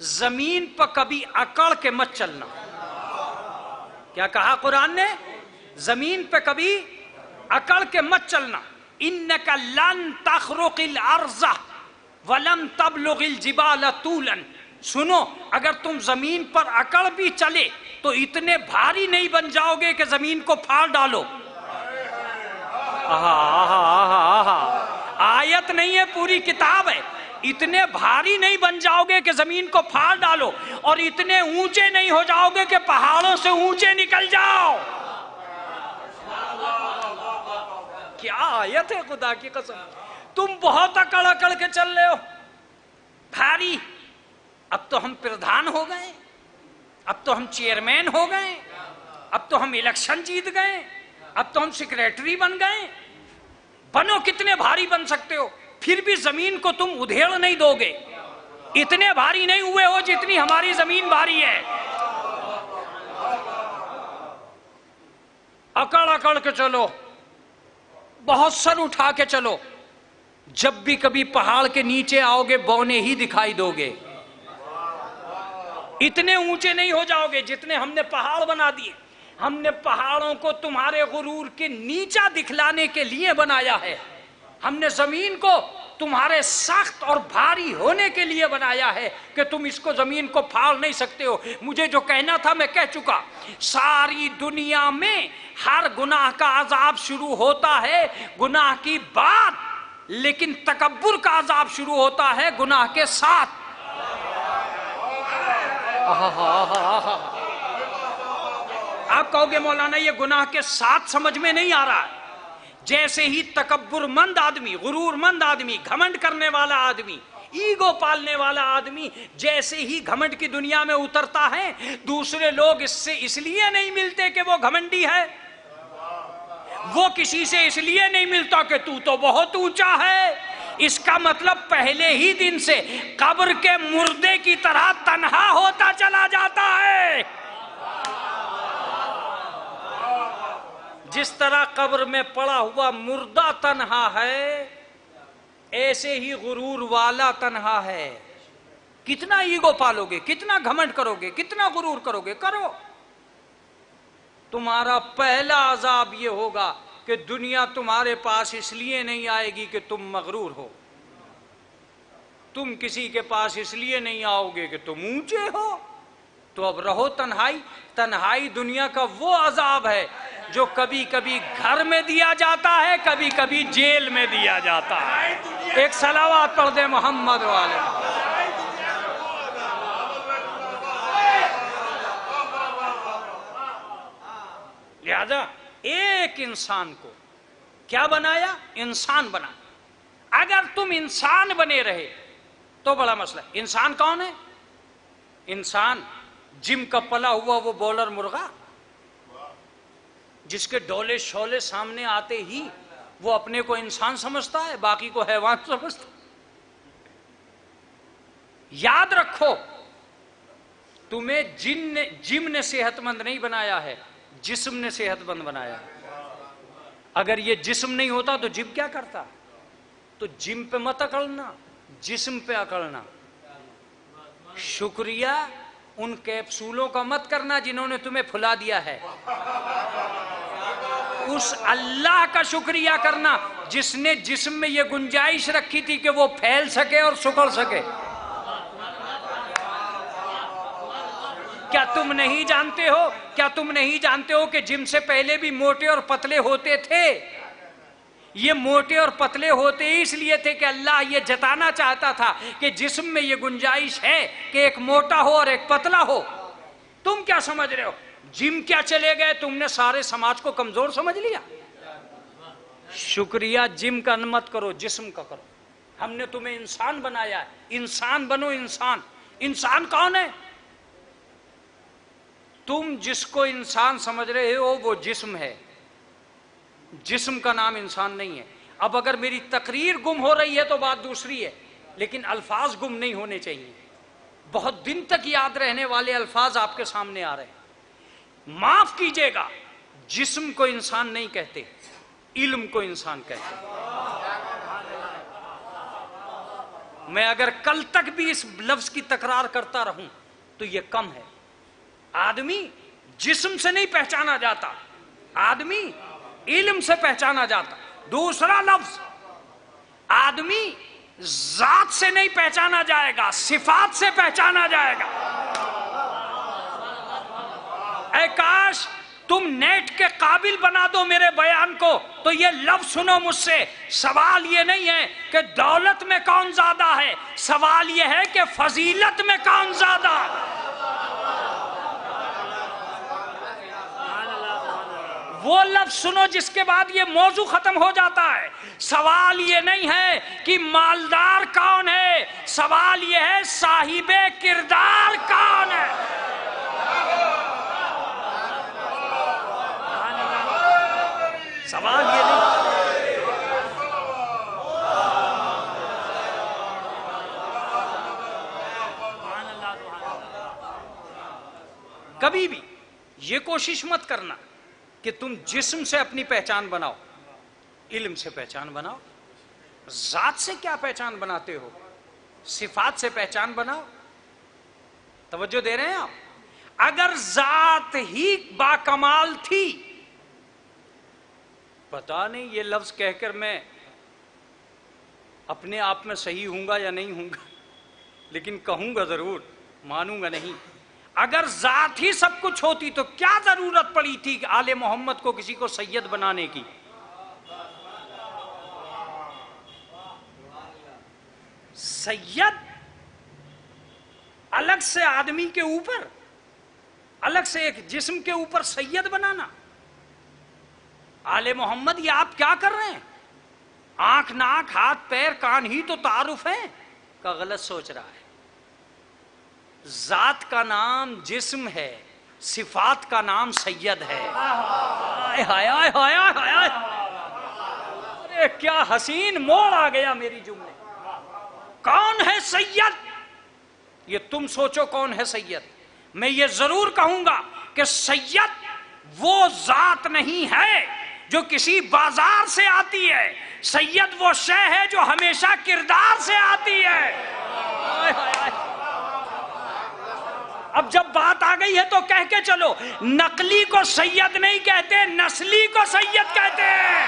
زمین پر کبھی اکڑ کے مت چلنا. کیا کہا قرآن نے؟ زمین پہ کبھی اکڑ کے مت چلنا. انک لن تخرق الارض ولن تبلغ الجبال طولا. سنو، اگر تم زمین پر اکڑ بھی چلے تو اتنے بھاری نہیں بن جاؤ گے کہ زمین کو پھاڑ ڈالو. آیت نہیں ہے، پوری کتاب ہے. اتنے بھاری نہیں بن جاؤ گے کہ زمین کو پھاڑ ڈالو، اور اتنے اونچے نہیں ہو جاؤ گے کہ پہاڑوں سے اونچے نکل جاؤ. کیا آیت ہے خدا کی قسم. تم بہت اکڑ اکڑ کے چل رہے ہو، بھاری. اب تو ہم پردھان ہو گئے، اب تو ہم چیئرمین ہو گئے، اب تو ہم الیکشن جیت گئے، اب تو ہم سیکریٹری بن گئے. بنو، کتنے بھاری بن سکتے ہو، پھر بھی زمین کو تم ادھیڑ نہیں دو گے. اتنے بھاری نہیں ہوئے ہو جتنی ہماری زمین بھاری ہے. اکڑ اکڑ کے چلو، بہت سر اٹھا کے چلو. جب بھی کبھی پہاڑ کے نیچے آؤ گے بونے ہی دکھائی دو گے. اتنے اونچے نہیں ہو جاؤ گے جتنے ہم نے پہاڑ بنا دیے. ہم نے پہاڑوں کو تمہارے غرور کے نیچا دکھلانے کے لیے بنایا ہے. ہم نے زمین کو تمہارے سخت اور بھاری ہونے کے لیے بنایا ہے کہ تم اس کو زمین کو پھاڑ نہیں سکتے ہو. مجھے جو کہنا تھا میں کہہ چکا. ساری دنیا میں ہر گناہ کا عذاب شروع ہوتا ہے گناہ کی بات، لیکن تکبر کا عذاب شروع ہوتا ہے گناہ کے ساتھ. آپ کہو گے مولانا یہ گناہ کے ساتھ سمجھ میں نہیں آ رہا. جیسے ہی تکبر مند آدمی، غرور مند آدمی، گھمنڈ کرنے والا آدمی، ایگو پالنے والا آدمی جیسے ہی گھمنڈ کی دنیا میں اترتا ہے، دوسرے لوگ اس سے اس لیے نہیں ملتے کہ وہ گھمنڈی ہے. وہ کسی سے اس لیے نہیں ملتا کہ تو بہت اونچا ہے. اس کا مطلب پہلے ہی دن سے قبر کے مردے کی طرح تنہا ہوتا چلا جاتا ہے. جس طرح قبر میں پڑا ہوا مردہ تنہا ہے، ایسے ہی غرور والا تنہا ہے. کتنا ایگو پالو گے، کتنا گھمنڈ کرو گے، کتنا غرور کرو گے، کرو. تمہارا پہلا عذاب یہ ہوگا کہ دنیا تمہارے پاس اس لیے نہیں آئے گی کہ تم مغرور ہو. تم کسی کے پاس اس لیے نہیں آؤ گے کہ تم اونچے ہو. تو اب رہو تنہائی. تنہائی دنیا کا وہ عذاب ہے جو کبھی کبھی گھر میں دیا جاتا ہے، کبھی کبھی جیل میں دیا جاتا ہے. ایک صلوات پڑھ دے محمد والے. لہذا ایک انسان کو کیا بنایا؟ انسان بنا. اگر تم انسان بنے رہے تو بڑا مسئلہ. انسان کون ہے؟ انسان جم کا پلا ہوا وہ بولر مرغا جس کے ڈولے شولے سامنے آتے ہی وہ اپنے کو انسان سمجھتا ہے، باقی کو حیوان سمجھتا. یاد رکھو تمہیں جم نے صحت مند نہیں بنایا ہے، جسم نے صحت مند بنایا ہے. اگر یہ جسم نہیں ہوتا تو جم کیا کرتا؟ تو جم پہ مت اکڑنا، جسم پہ اکڑنا. شکریہ ان کیپسولوں کا مت کرنا جنہوں نے تمہیں پھلا دیا ہے، اس اللہ کا شکریہ کرنا جس نے جسم میں یہ گنجائش رکھی تھی کہ وہ پھیل سکے اور سکڑ سکے. کیا تم نہیں جانتے ہو کہ جم سے پہلے بھی موٹے اور پتلے ہوتے تھے؟ یہ موٹے اور پتلے ہوتے اس لیے تھے کہ اللہ یہ جتانا چاہتا تھا کہ جسم میں یہ گنجائش ہے کہ ایک موٹا ہو اور ایک پتلا ہو. تم کیا سمجھ رہے ہو جم کیا چلے گئے؟ تم نے سارے سماج کو کمزور سمجھ لیا. شکریہ جم کا مت کرو، جسم کا کرو. ہم نے تمہیں انسان بنایا ہے، انسان بنو. انسان کون ہے؟ تم جس کو انسان سمجھ رہے ہو وہ جسم ہے، جسم کا نام انسان نہیں ہے. اب اگر میری تقریر گم ہو رہی ہے تو بات دوسری ہے، لیکن الفاظ گم نہیں ہونے چاہیے. بہت دن تک یاد رہنے والے الفاظ آپ کے سامنے آ رہے ہیں. معاف کیجئے گا، جسم کو انسان نہیں کہتے، علم کو انسان کہتے. میں اگر کل تک بھی اس لفظ کی تکرار کرتا رہوں تو یہ کم ہے. آدمی جسم سے نہیں پہچانا جاتا، آدمی علم سے پہچانا جاتا. دوسرا لفظ، آدمی ذات سے نہیں پہچانا جائے گا، صفات سے پہچانا جائے گا. اے کاش تم نیٹ کے قابل بنا دو میرے بیان کو تو یہ لفظ سنو مجھ سے. سوال یہ نہیں ہے کہ دولت میں کون زیادہ ہے، سوال یہ ہے کہ فضیلت میں کون زیادہ ہے. وہ لفظ سنو جس کے بعد یہ موضوع ختم ہو جاتا ہے. سوال یہ نہیں ہے کہ مالدار کون ہے، سوال یہ ہے صاحب کردار کون ہے. سوال یہ نہیں. کبھی بھی یہ کوشش مت کرنا کہ تم جسم سے اپنی پہچان بناؤ، علم سے پہچان بناؤ. ذات سے کیا پہچان بناتے ہو؟ صفات سے پہچان بناؤ. توجہ دے رہے ہیں آپ؟ اگر ذات ہی باکمال تھی، پتا نہیں یہ لفظ کہہ کر میں اپنے آپ میں صحیح ہوں گا یا نہیں ہوں گا، لیکن کہوں گا ضرور، مانوں گا نہیں. اگر ذات ہی سب کچھ ہوتی تو کیا ضرورت پڑی تھی کہ آل محمد کو کسی کو سید بنانے کی؟ سید الگ سے آدمی کے اوپر، الگ سے ایک جسم کے اوپر سید بنانا. آل محمد یہ آپ کیا کر رہے ہیں؟ آنکھ ناک ہاتھ پیر کان ہی تو تعارف ہے کا غلط سوچ رہا ہے. ذات کا نام جسم ہے، صفات کا نام سید ہے. ارے کیا حسین موڑ آ گیا میری جملے. کون ہے سید؟ یہ تم سوچو کون ہے سید. میں یہ ضرور کہوں گا کہ سید وہ ذات نہیں ہے جو کسی بازار سے آتی ہے، سید وہ شے ہے جو ہمیشہ کردار سے آتی ہے. اب جب بات آ گئی ہے تو کہہ کے چلو، نقلی کو سید نہیں کہتے، نسلی کو سید کہتے ہیں.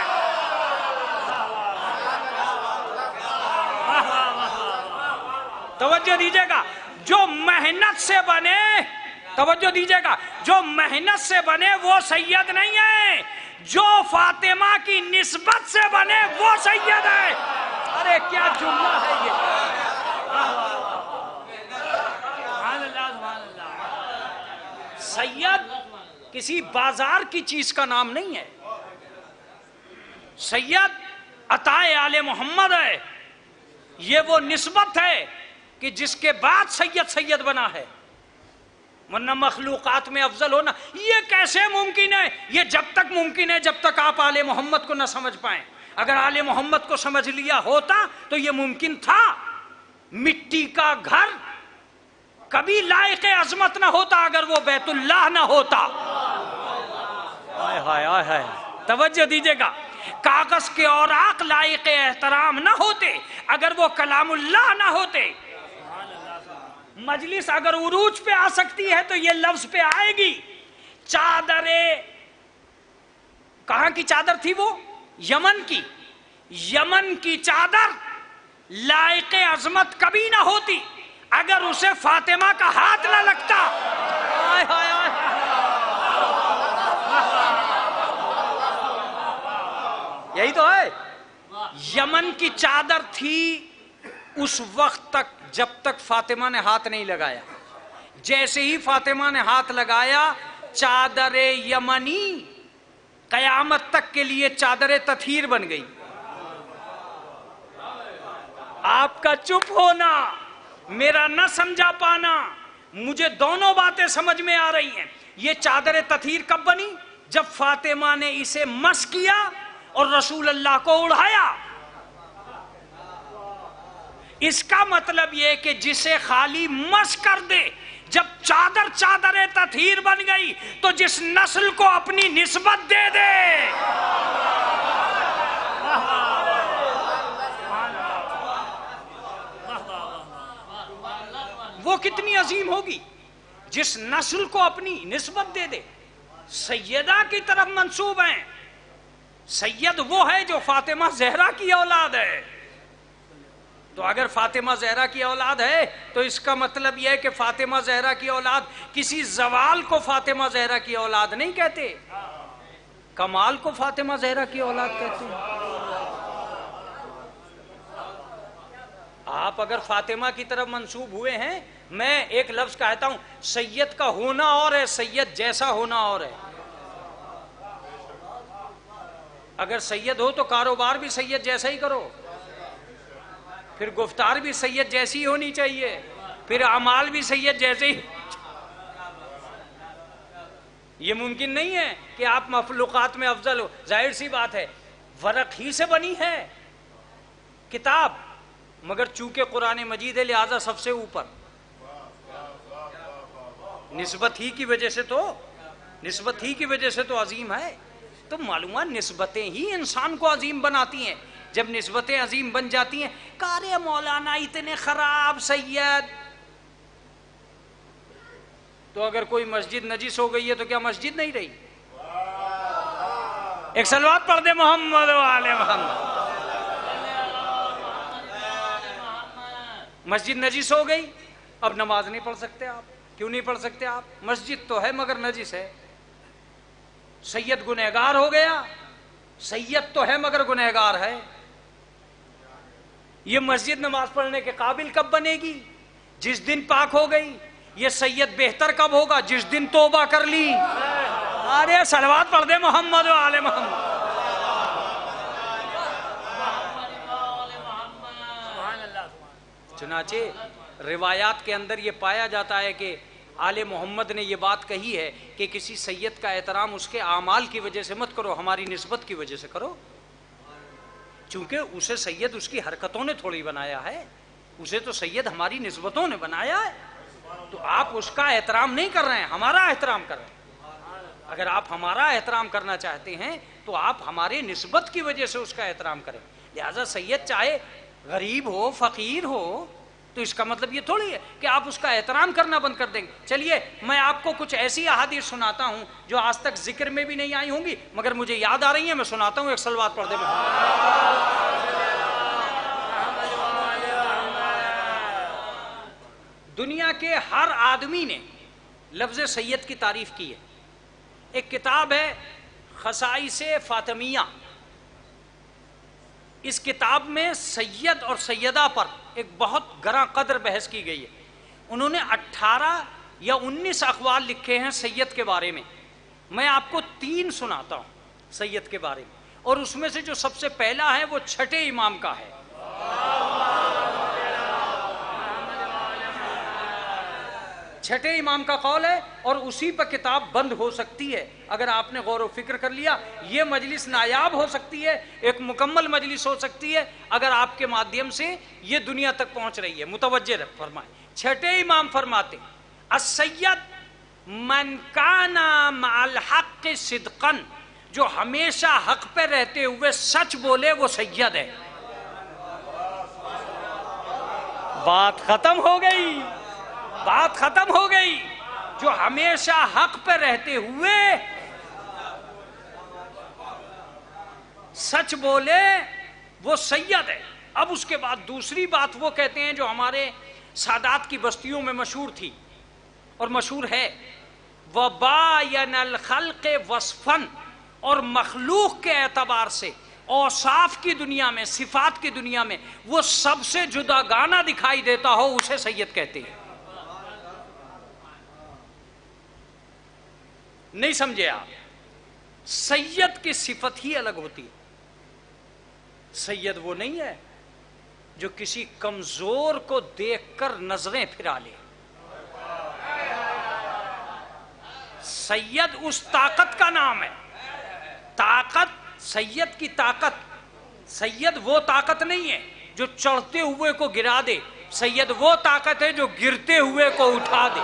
توجہ دیجیے گا، جو محنت سے بنے، توجہ دیجیے گا، جو محنت سے بنے وہ سید نہیں ہے، جو فاطمہ کی نسبت سے بنے وہ سید ہے. ارے کیا جملہ ہے یہ. سید کسی بازار کی چیز کا نام نہیں ہے. سید عطائے آل محمد ہے. یہ وہ نسبت ہے کہ جس کے بعد سید سید بنا ہے، ورنہ مخلوقات میں افضل ہونا یہ کیسے ممکن ہے؟ یہ جب تک ممکن ہے جب تک آپ آل محمد کو نہ سمجھ پائیں۔ اگر آل محمد کو سمجھ لیا ہوتا تو یہ ممکن تھا۔ مٹی کا گھر کبھی لائق عظمت نہ ہوتا اگر وہ بیت اللہ نہ ہوتا۔ ہائے ہائے ہائے ہائے، توجہ دیجیے گا۔ کاغذ کے اوراق لائق احترام نہ ہوتے اگر وہ کلام اللہ نہ ہوتے۔ مجلس اگر عروج پہ آ سکتی ہے تو یہ لفظ پہ آئے گی۔ چادر، کہاں کی چادر تھی وہ؟ یمن کی۔ یمن کی چادر لائق عظمت کبھی نہ ہوتی اگر اسے فاطمہ کا ہاتھ نہ لگتا۔ آئے آئے آئے، یہی تو ہے۔ یمن کی چادر تھی اس وقت تک جب تک فاطمہ نے ہاتھ نہیں لگایا۔ جیسے ہی فاطمہ نے ہاتھ لگایا چادر یمنی قیامت تک کے لیے چادر تطہیر بن گئی۔ آپ کا چپ ہونا، میرا نہ سمجھا پانا، مجھے دونوں باتیں سمجھ میں آ رہی ہیں۔ یہ چادر تطہیر کب بنی؟ جب فاطمہ نے اسے مس کیا اور رسول اللہ کو اڑایا۔ اس کا مطلب یہ کہ جسے خالی مس کر دے، جب چادر چادر تطہیر بن گئی تو جس نسل کو اپنی نسبت دے دے۔ وہ کتنی عظیم ہوگی جس نسل کو اپنی نسبت دے دے۔ سیدہ کی طرف منسوب ہیں۔ سید وہ ہے جو فاطمہ زہرا کی اولاد ہے۔ تو اگر فاطمہ زہرا کی اولاد ہے تو اس کا مطلب یہ ہے کہ فاطمہ زہرا کی اولاد کسی زوال کو فاطمہ زہرا کی اولاد نہیں کہتے، کمال کو فاطمہ زہرا کی اولاد کہتے ہیں۔ آپ اگر فاطمہ کی طرف منسوب ہوئے ہیں، میں ایک لفظ کہتا ہوں، سید کا ہونا اور ہے، سید جیسا ہونا اور ہے۔ اگر سید ہو تو کاروبار بھی سید جیسا ہی کرو، پھر گفتار بھی سید جیسی ہونی چاہیے، پھر اعمال بھی سید جیسے ہی۔ یہ ممکن نہیں ہے کہ آپ مخلوقات میں افضل ہو۔ ظاہر سی بات ہے، ورق ہی سے بنی ہے کتاب، مگر چونکہ قرآن مجید ہے لہذا سب سے اوپر، نسبت ہی کی وجہ سے تو عظیم ہے۔ تو معلومات نسبتیں ہی انسان کو عظیم بناتی ہیں۔ جب نسبتیں عظیم بن جاتی ہیں، کارے مولانا اتنے خراب سید، تو اگر کوئی مسجد نجس ہو گئی ہے تو کیا مسجد نہیں رہی؟ ایک صلوات پڑھ دے محمد و آل محمد۔ مسجد نجس ہو گئی، اب نماز نہیں پڑھ سکتے آپ۔ کیوں نہیں پڑھ سکتے آپ؟ مسجد تو ہے مگر نجس ہے۔ سید گنہگار ہو گیا، سید تو ہے مگر گنہگار ہے۔ یہ مسجد نماز پڑھنے کے قابل کب بنے گی؟ جس دن پاک ہو گئی۔ یہ سید بہتر کب ہوگا؟ جس دن توبہ کر لی۔ ارے صلوات پڑھ دے محمد و آل محمد۔ چنانچہ روایات کے اندر یہ پایا جاتا ہے کہ آل محمد نے یہ بات کہی ہے کہ کسی سید کا احترام اس کے اعمال کی وجہ سے مت کرو، ہماری نسبت کی وجہ سے کرو، چونکہ اسے سید اس کی حرکتوں نے تھوڑی بنایا ہے، اسے تو سید ہماری نسبتوں نے بنایا ہے۔ تو آپ اس کا احترام نہیں کر رہے ہیں، ہمارا احترام کر رہے ہیں۔ اگر آپ ہمارا احترام کرنا چاہتے ہیں تو آپ ہماری نسبت کی وجہ سے اس کا احترام کریں۔ لہذا سید چاہے غریب ہو، فقیر ہو، تو اس کا مطلب یہ تھوڑی ہے کہ آپ اس کا احترام کرنا بند کر دیں گے۔ چلیے میں آپ کو کچھ ایسی احادیث سناتا ہوں جو آج تک ذکر میں بھی نہیں آئی ہوں گی مگر مجھے یاد آ رہی ہیں، میں سناتا ہوں۔ ایک صلوات پڑھ دے دنیا کے ہر آدمی نے لفظ سید کی تعریف کی ہے۔ ایک کتاب ہے خصائص فاطمیہ، اس کتاب میں سید اور سیدہ پر ایک بہت گراں قدر بحث کی گئی ہے۔ انہوں نے 18 یا 19 اقوال لکھے ہیں سید کے بارے میں۔ میں آپ کو 3 سناتا ہوں سید کے بارے میں، اور اس میں سے جو سب سے پہلا ہے وہ چھٹے امام کا ہے۔ چھٹے امام کا قول ہے اور اسی پر کتاب بند ہو سکتی ہے اگر آپ نے غور و فکر کر لیا. یہ مجلس نایاب ہو سکتی ہے, ایک مکمل مجلس ہو سکتی ہے اگر آپ کے مادھیم سے یہ دنیا تک پہنچ رہی ہے. متوجہ فرمائیں, چھٹے امام فرماتے السید من کان مع الحق صدقا, جو ہمیشہ حق پہ رہتے ہوئے سچ بولے وہ سید ہے. بات ختم ہو گئی, بات ختم ہو گئی. جو ہمیشہ حق پہ رہتے ہوئے سچ بولے وہ سید ہے. اب اس کے بعد دوسری بات وہ کہتے ہیں جو ہمارے سادات کی بستیوں میں مشہور تھی اور مشہور ہے, وَبَايَنَ الْخَلْقِ وَصْفًا, اور مخلوق کے اعتبار سے اوصاف کی دنیا میں, صفات کی دنیا میں وہ سب سے جداگانہ دکھائی دیتا ہو اسے سید کہتے ہیں. نہیں سمجھے آپ؟ سید کی صفت ہی الگ ہوتی ہے. سید وہ نہیں ہے جو کسی کمزور کو دیکھ کر نظریں پھرا لے. سید اس طاقت کا نام ہے. طاقت, سید کی طاقت, سید وہ طاقت نہیں ہے جو چڑھتے ہوئے کو گرا دے, سید وہ طاقت ہے جو گرتے ہوئے کو اٹھا دے.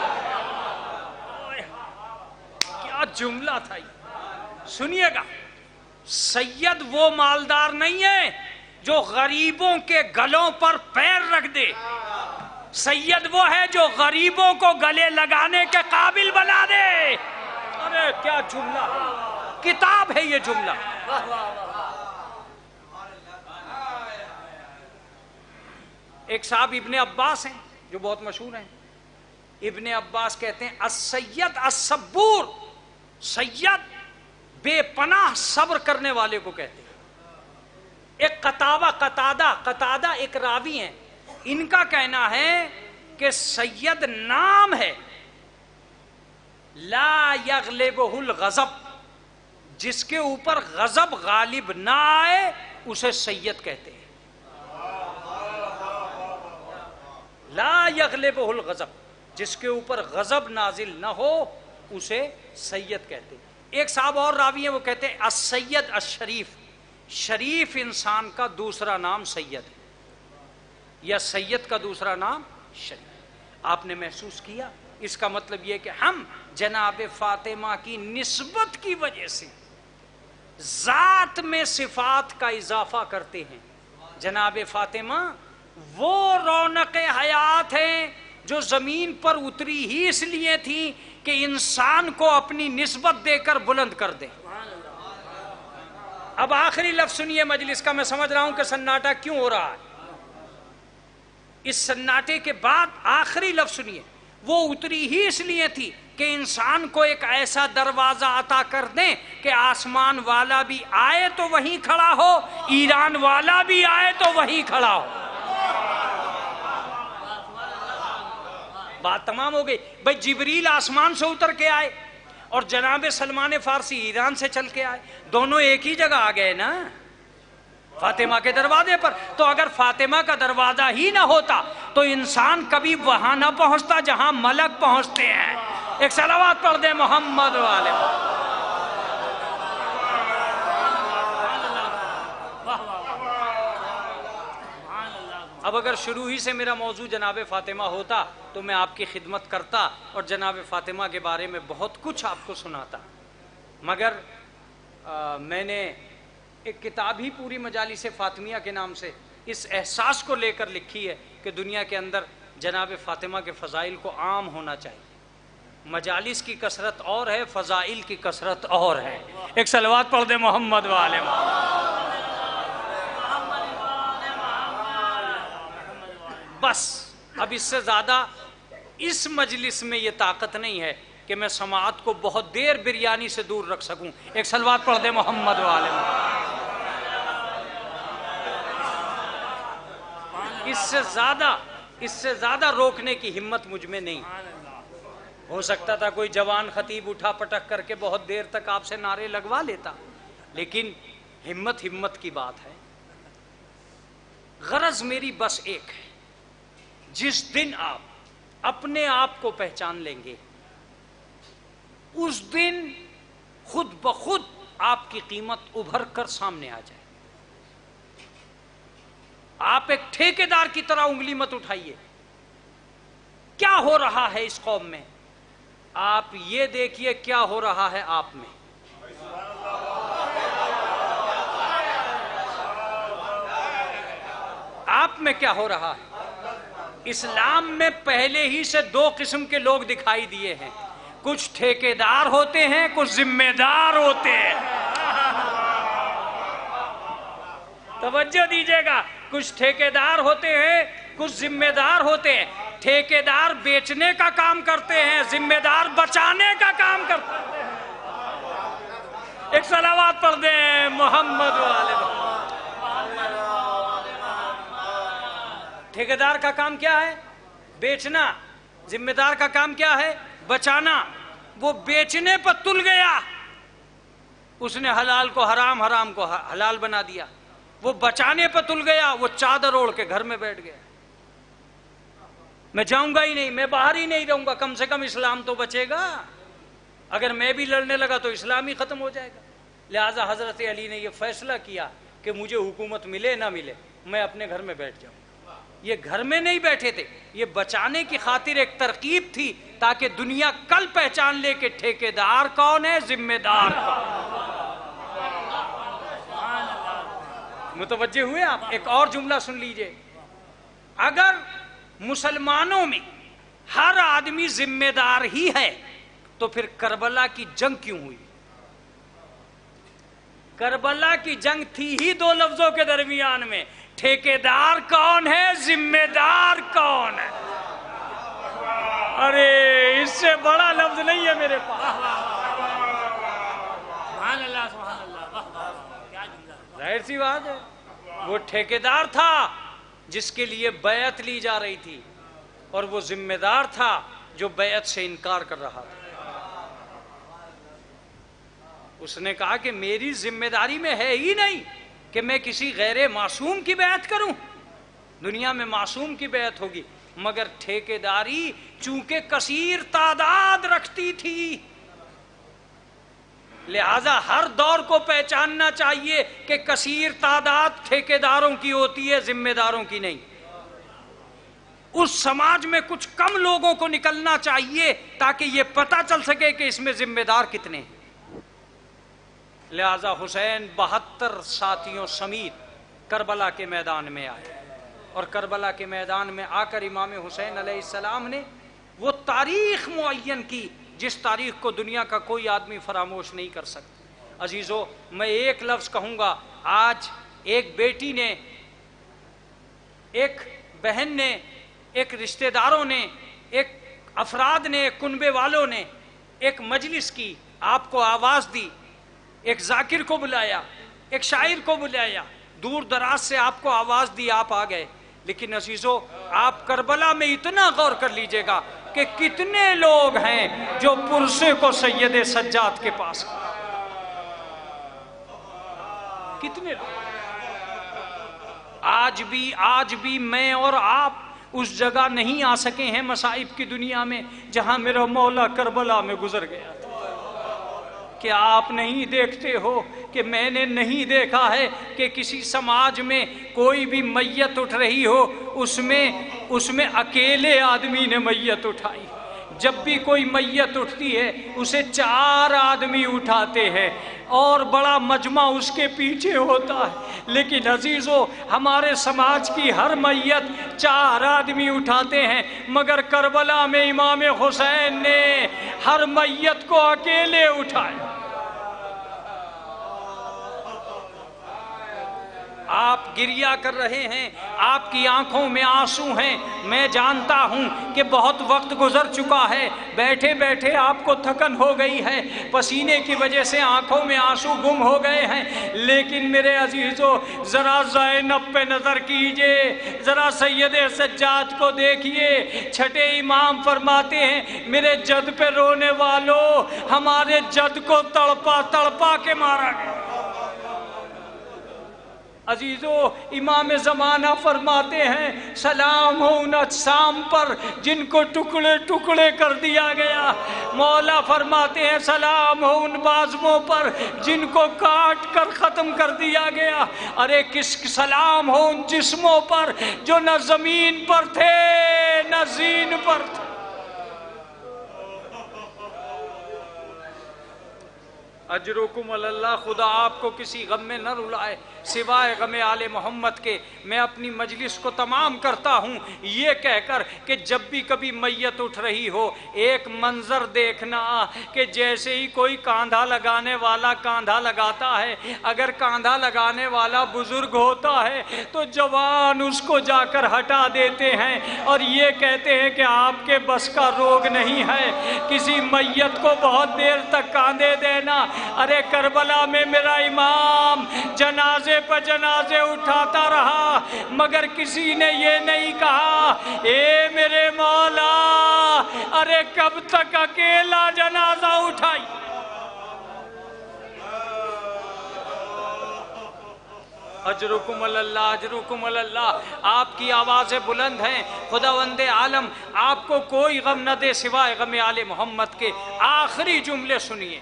کیا جملہ تھا یہ, سنیے گا. سید وہ مالدار نہیں ہے جو غریبوں کے گلوں پر پیر رکھ دے, سید وہ ہے جو غریبوں کو گلے لگانے کے قابل بنا دے. ارے کیا جملہ, کتاب ہے یہ جملہ. ایک صاحب ابن عباس ہیں جو بہت مشہور ہیں. ابن عباس کہتے ہیں السید الصبور, سید بے پناہ صبر کرنے والے کو کہتے ہیں. ایک قتادہ ایک راوی ہیں, ان کا کہنا ہے کہ سید نام ہے لا یغلبہ الغضب, جس کے اوپر غضب غالب نہ آئے اسے سید کہتے ہیں. لا یغلبہ الغضب, جس کے اوپر غضب نازل نہ ہو اسے سید کہتے ہیں. ایک صاحب اور راوی ہیں وہ کہتے ہیں السید الشریف, شریف انسان کا دوسرا نام سید ہے, یا سید کا دوسرا نام شریف. آپ نے محسوس کیا اس کا مطلب یہ کہ ہم جناب فاطمہ کی نسبت کی وجہ سے ذات میں صفات کا اضافہ کرتے ہیں. جناب فاطمہ وہ رونق حیات ہیں جو زمین پر اتری ہی اس لیے تھی کہ انسان کو اپنی نسبت دے کر بلند کر دیں. اب آخری لفظ سنیے مجلس کا. میں سمجھ رہا ہوں کہ سناٹا کیوں ہو رہا ہے. اس سناٹے کے بعد آخری لفظ سنیے. وہ اتری ہی اس لیے تھی کہ انسان کو ایک ایسا دروازہ عطا کر دیں کہ آسمان والا بھی آئے تو وہیں کھڑا ہو, ایران والا بھی آئے تو وہیں کھڑا ہو. بات تمام ہو گئی. بھئی جبریل آسمان سے اتر کے آئے اور جناب سلمان فارسی ایران سے چل کے آئے, دونوں ایک ہی جگہ آ گئے نا, فاطمہ کے دروازے پر. تو اگر فاطمہ کا دروازہ ہی نہ ہوتا تو انسان کبھی وہاں نہ پہنچتا جہاں ملک پہنچتے ہیں. ایک صلوات پڑھ دیں محمد والے. اب اگر شروع ہی سے میرا موضوع جناب فاطمہ ہوتا تو میں آپ کی خدمت کرتا اور جناب فاطمہ کے بارے میں بہت کچھ آپ کو سناتا, مگر میں نے ایک کتاب ہی پوری مجالس فاطمیہ کے نام سے اس احساس کو لے کر لکھی ہے کہ دنیا کے اندر جناب فاطمہ کے فضائل کو عام ہونا چاہیے. مجالس کی کثرت اور ہے, فضائل کی کثرت اور ہے. ایک صلوات پڑھ دے محمد والے. بس اب اس سے زیادہ اس مجلس میں یہ طاقت نہیں ہے کہ میں سماعت کو بہت دیر بریانی سے دور رکھ سکوں. ایک صلوات پڑھ دے محمد والے. اس سے زیادہ روکنے کی ہمت مجھ میں نہیں. ہو سکتا تھا کوئی جوان خطیب اٹھا پٹک کر کے بہت دیر تک آپ سے نعرے لگوا لیتا, لیکن ہمت کی بات ہے. غرض میری بس ایک ہے, جس دن آپ اپنے آپ کو پہچان لیں گے، اس دن خود بخود آپ کی قیمت ابھر کر سامنے آ جائے۔ آپ ایک ٹھیکیدار کی طرح انگلی مت اٹھائیے۔ کیا ہو رہا ہے اس قوم میں؟ آپ یہ دیکھیے کیا ہو رہا ہے آپ میں۔ آپ میں کیا ہو رہا ہے؟ اسلام میں پہلے ہی سے دو قسم کے لوگ دکھائی دیے ہیں، کچھ ٹھیکیدار ہوتے ہیں، کچھ ذمہ دار ہوتے ہیں۔ توجہ دیجیے گا، کچھ ٹھیکیدار ہوتے ہیں، کچھ ذمہ دار ہوتے ہیں۔ ٹھیکیدار بیچنے کا کام کرتے ہیں، ذمہ دار بچانے کا کام کرتے ہیں۔ ایک صلوات پڑھ دیں محمد والے۔ ٹھیکیدار کا کام کیا ہے؟ بیچنا۔ ذمہ دار کا کام کیا ہے؟ بچانا۔ وہ بیچنے پر تل گیا، اس نے حلال کو حرام، حرام کو حلال بنا دیا۔ وہ بچانے پر تل گیا، وہ چادر اوڑھ کے گھر میں بیٹھ گیا، میں جاؤں گا ہی نہیں، میں باہر ہی نہیں رہوں گا، کم سے کم اسلام تو بچے گا۔ اگر میں بھی لڑنے لگا تو اسلام ہی ختم ہو جائے گا۔ لہٰذا حضرت علی نے یہ فیصلہ کیا کہ مجھے حکومت ملے نہ ملے، میں اپنے گھر میں بیٹھ جاؤں۔ یہ گھر میں نہیں بیٹھے تھے، یہ بچانے کی خاطر ایک ترکیب تھی تاکہ دنیا کل پہچان لے کہ ٹھیکیدار کون ہے، ذمہ دار کون۔ متوجہ ہوئے آپ؟ ایک اور جملہ سن لیجئے، اگر مسلمانوں میں ہر آدمی ذمہ دار ہی ہے تو پھر کربلا کی جنگ کیوں ہوئی؟ کربلا کی جنگ تھی ہی دو لفظوں کے درمیان میں، ٹھیکیدار کون ہے، ذمہ دار کون ہے۔ ارے اس سے بڑا لفظ نہیں ہے میرے پاس۔ سبحان اللہ، سبحان اللہ، کیا جملہ۔ ظاہر سی بات ہے، وہ ٹھیکیدار تھا جس کے لیے بیعت لی جا رہی تھی، اور وہ ذمہ دار تھا جو بیعت سے انکار کر رہا تھا۔ اس نے کہا کہ میری ذمہ داری میں ہے ہی نہیں کہ میں کسی غیر معصوم کی بیعت کروں، دنیا میں معصوم کی بیعت ہوگی، مگر ٹھیکیداری چونکہ کثیر تعداد رکھتی تھی، لہذا ہر دور کو پہچاننا چاہیے کہ کثیر تعداد ٹھیکیداروں کی ہوتی ہے، ذمہ داروں کی نہیں۔ اس سماج میں کچھ کم لوگوں کو نکلنا چاہیے تاکہ یہ پتہ چل سکے کہ اس میں ذمہ دار کتنے ہیں۔ لہذا حسین 72 ساتھیوں سمیت کربلا کے میدان میں آئے، اور کربلا کے میدان میں آ کر امام حسین علیہ السلام نے وہ تاریخ معین کی جس تاریخ کو دنیا کا کوئی آدمی فراموش نہیں کر سکتا۔ عزیزو، میں ایک لفظ کہوں گا، آج ایک بیٹی نے، ایک بہن نے، ایک رشتہ داروں نے، ایک افراد نے، ایک کنبے والوں نے ایک مجلس کی، آپ کو آواز دی، ایک ذاکر کو بلایا، ایک شاعر کو بلایا، دور دراز سے آپ کو آواز دی، آپ آ گئے۔ لیکن عزیزو، آپ کربلا میں اتنا غور کر لیجئے گا کہ کتنے لوگ ہیں جو پرسے کو سید سجاد کے پاس، کتنے لوگ؟ آج بھی میں اور آپ اس جگہ نہیں آ سکے ہیں مصائب کی دنیا میں جہاں میرا مولا کربلا میں گزر گیا تھا۔ کیا آپ نہیں دیکھتے ہو کہ میں نے نہیں دیکھا ہے کہ کسی سماج میں کوئی بھی میت اٹھ رہی ہو، اس میں اکیلے آدمی نے میت اٹھائی؟ جب بھی کوئی میت اٹھتی ہے اسے 4 آدمی اٹھاتے ہیں اور بڑا مجمع اس کے پیچھے ہوتا ہے، لیکن عزیزو ہمارے سماج کی ہر میت 4 آدمی اٹھاتے ہیں، مگر کربلا میں امام حسین نے ہر میت کو اکیلے اٹھایا۔ آپ گریہ کر رہے ہیں، آپ کی آنکھوں میں آنسو ہیں، میں جانتا ہوں کہ بہت وقت گزر چکا ہے، بیٹھے بیٹھے آپ کو تھکن ہو گئی ہے، پسینے کی وجہ سے آنکھوں میں آنسو گم ہو گئے ہیں، لیکن میرے عزیزو ذرا زینب پہ نظر کیجئے، ذرا سید سجاد کو دیکھیے۔ چھٹے امام فرماتے ہیں، میرے جد پہ رونے والوں، ہمارے جد کو تڑپا تڑپا کے مارا گیا۔ عزیزو امام زمانہ فرماتے ہیں سلام ہو ان اجسام پر جن کو ٹکڑے ٹکڑے کر دیا گیا، مولا فرماتے ہیں سلام ہو ان بازموں پر جن کو کاٹ کر ختم کر دیا گیا، ارے کس سلام ہو ان جسموں پر جو نہ زمین پر تھے نہ زین پر تھے۔ اجرکم اللہ، خدا آپ کو کسی غم میں نہ رلائے سوائے غم آل محمد کے۔ میں اپنی مجلس کو تمام کرتا ہوں یہ کہہ کر کہ جب بھی کبھی میت اٹھ رہی ہو ایک منظر دیکھنا کہ جیسے ہی کوئی کاندھا لگانے والا کاندھا لگاتا ہے، اگر کاندھا لگانے والا بزرگ ہوتا ہے تو جوان اس کو جا کر ہٹا دیتے ہیں اور یہ کہتے ہیں کہ آپ کے بس کا روگ نہیں ہے کسی میت کو بہت دیر تک کاندھے دینا۔ ارے کربلا میں میرا امام جنازے پہ جنازے اٹھاتا رہا مگر کسی نے یہ نہیں کہا اے میرے مولا ارے کب تک اکیلا جنازہ اٹھائی۔ اجرکم اللہ، اجرکم اللہ، آپ کی آوازیں بلند ہیں، خداوند عالم آپ کو کوئی غم نہ دے سوائے غم آل محمد کے۔ آخری جملے سنیے،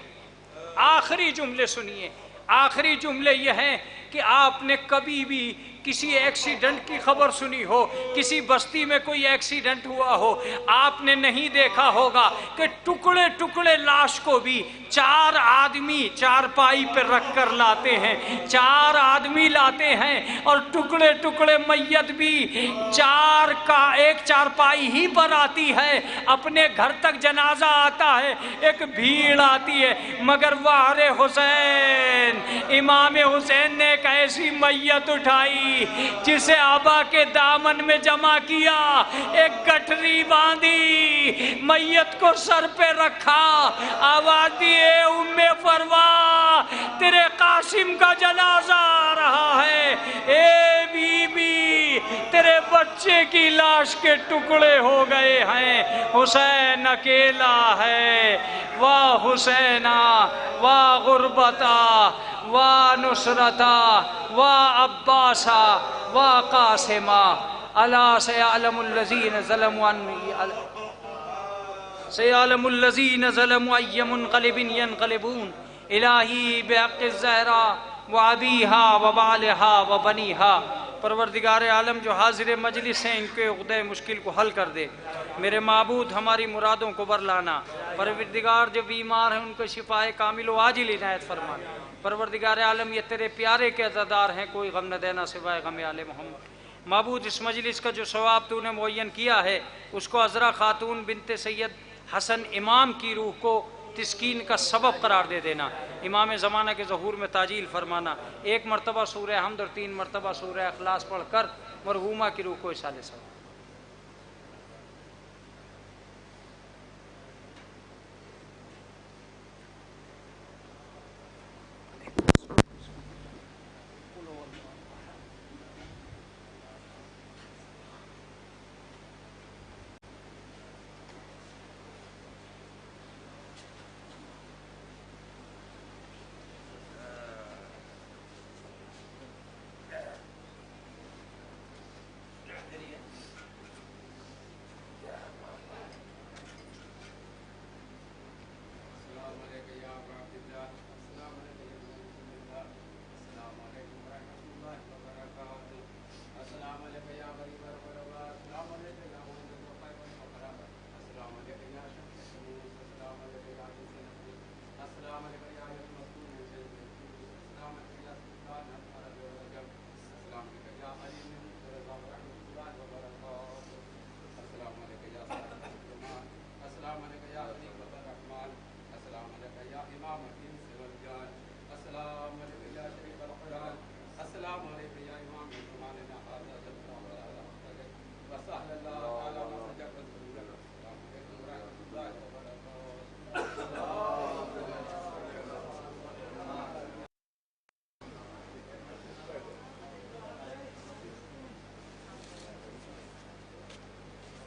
آخری جملے سنیے، آخری جملے یہ ہیں کہ آپ نے کبھی بھی کسی ایکسیڈنٹ کی خبر سنی ہو، کسی بستی میں کوئی ایکسیڈنٹ ہوا ہو، آپ نے نہیں دیکھا ہوگا کہ ٹکڑے ٹکڑے لاش کو بھی چار آدمی چارپائی پہ رکھ کر لاتے ہیں، چار آدمی لاتے ہیں اور ٹکڑے ٹکڑے میت بھی ایک چارپائی ہی پر آتی ہے، اپنے گھر تک جنازہ آتا ہے، ایک بھیڑ آتی ہے، مگر وار حسین امام حسین نے ایک ایسی میت اٹھائی جسے آبا کے دامن میں جمع کیا، ایک گٹھری باندھی، میت کو سر پہ رکھا، آواز دی اے ام فروا تیرے قاسم کا جنازہ آ رہا ہے، اے بی بی تیرے بچے کی لاش کے ٹکڑے ہو گئے ہیں، حسین اکیلا ہے، واہ حسینہ واہ غربتا واہ نصرتا واہ عباسا واہ قاسما الا سیعلم الذین ظلموا سیعلم الذین ظلموا ای منقلب ینقلبون الہی بحق الزہرا وابیہا وبالہا وبنیہا۔ پروردگار عالم جو حاضر مجلس ہیں ان کے عقدہ مشکل کو حل کر دے، میرے معبود ہماری مرادوں کو برلانا، پروردگار جو بیمار ہیں ان کو شفائے کامل و عاجل عنایت فرما، پروردگار عالم یہ تیرے پیارے کے عزادار ہیں، کوئی غم نہ دینا سوائے غم آل محمد۔ معبود اس مجلس کا جو ثواب تو نے معین کیا ہے اس کو عذرا خاتون بنت سید حسن امام کی روح کو تسکین کا سبب قرار دے دینا، امام زمانہ کے ظہور میں تعجیل فرمانا، ایک مرتبہ سورہ حمد اور 3 مرتبہ سورہ اخلاص پڑھ کر مرحومہ کی روح کو اصالِ ثواب۔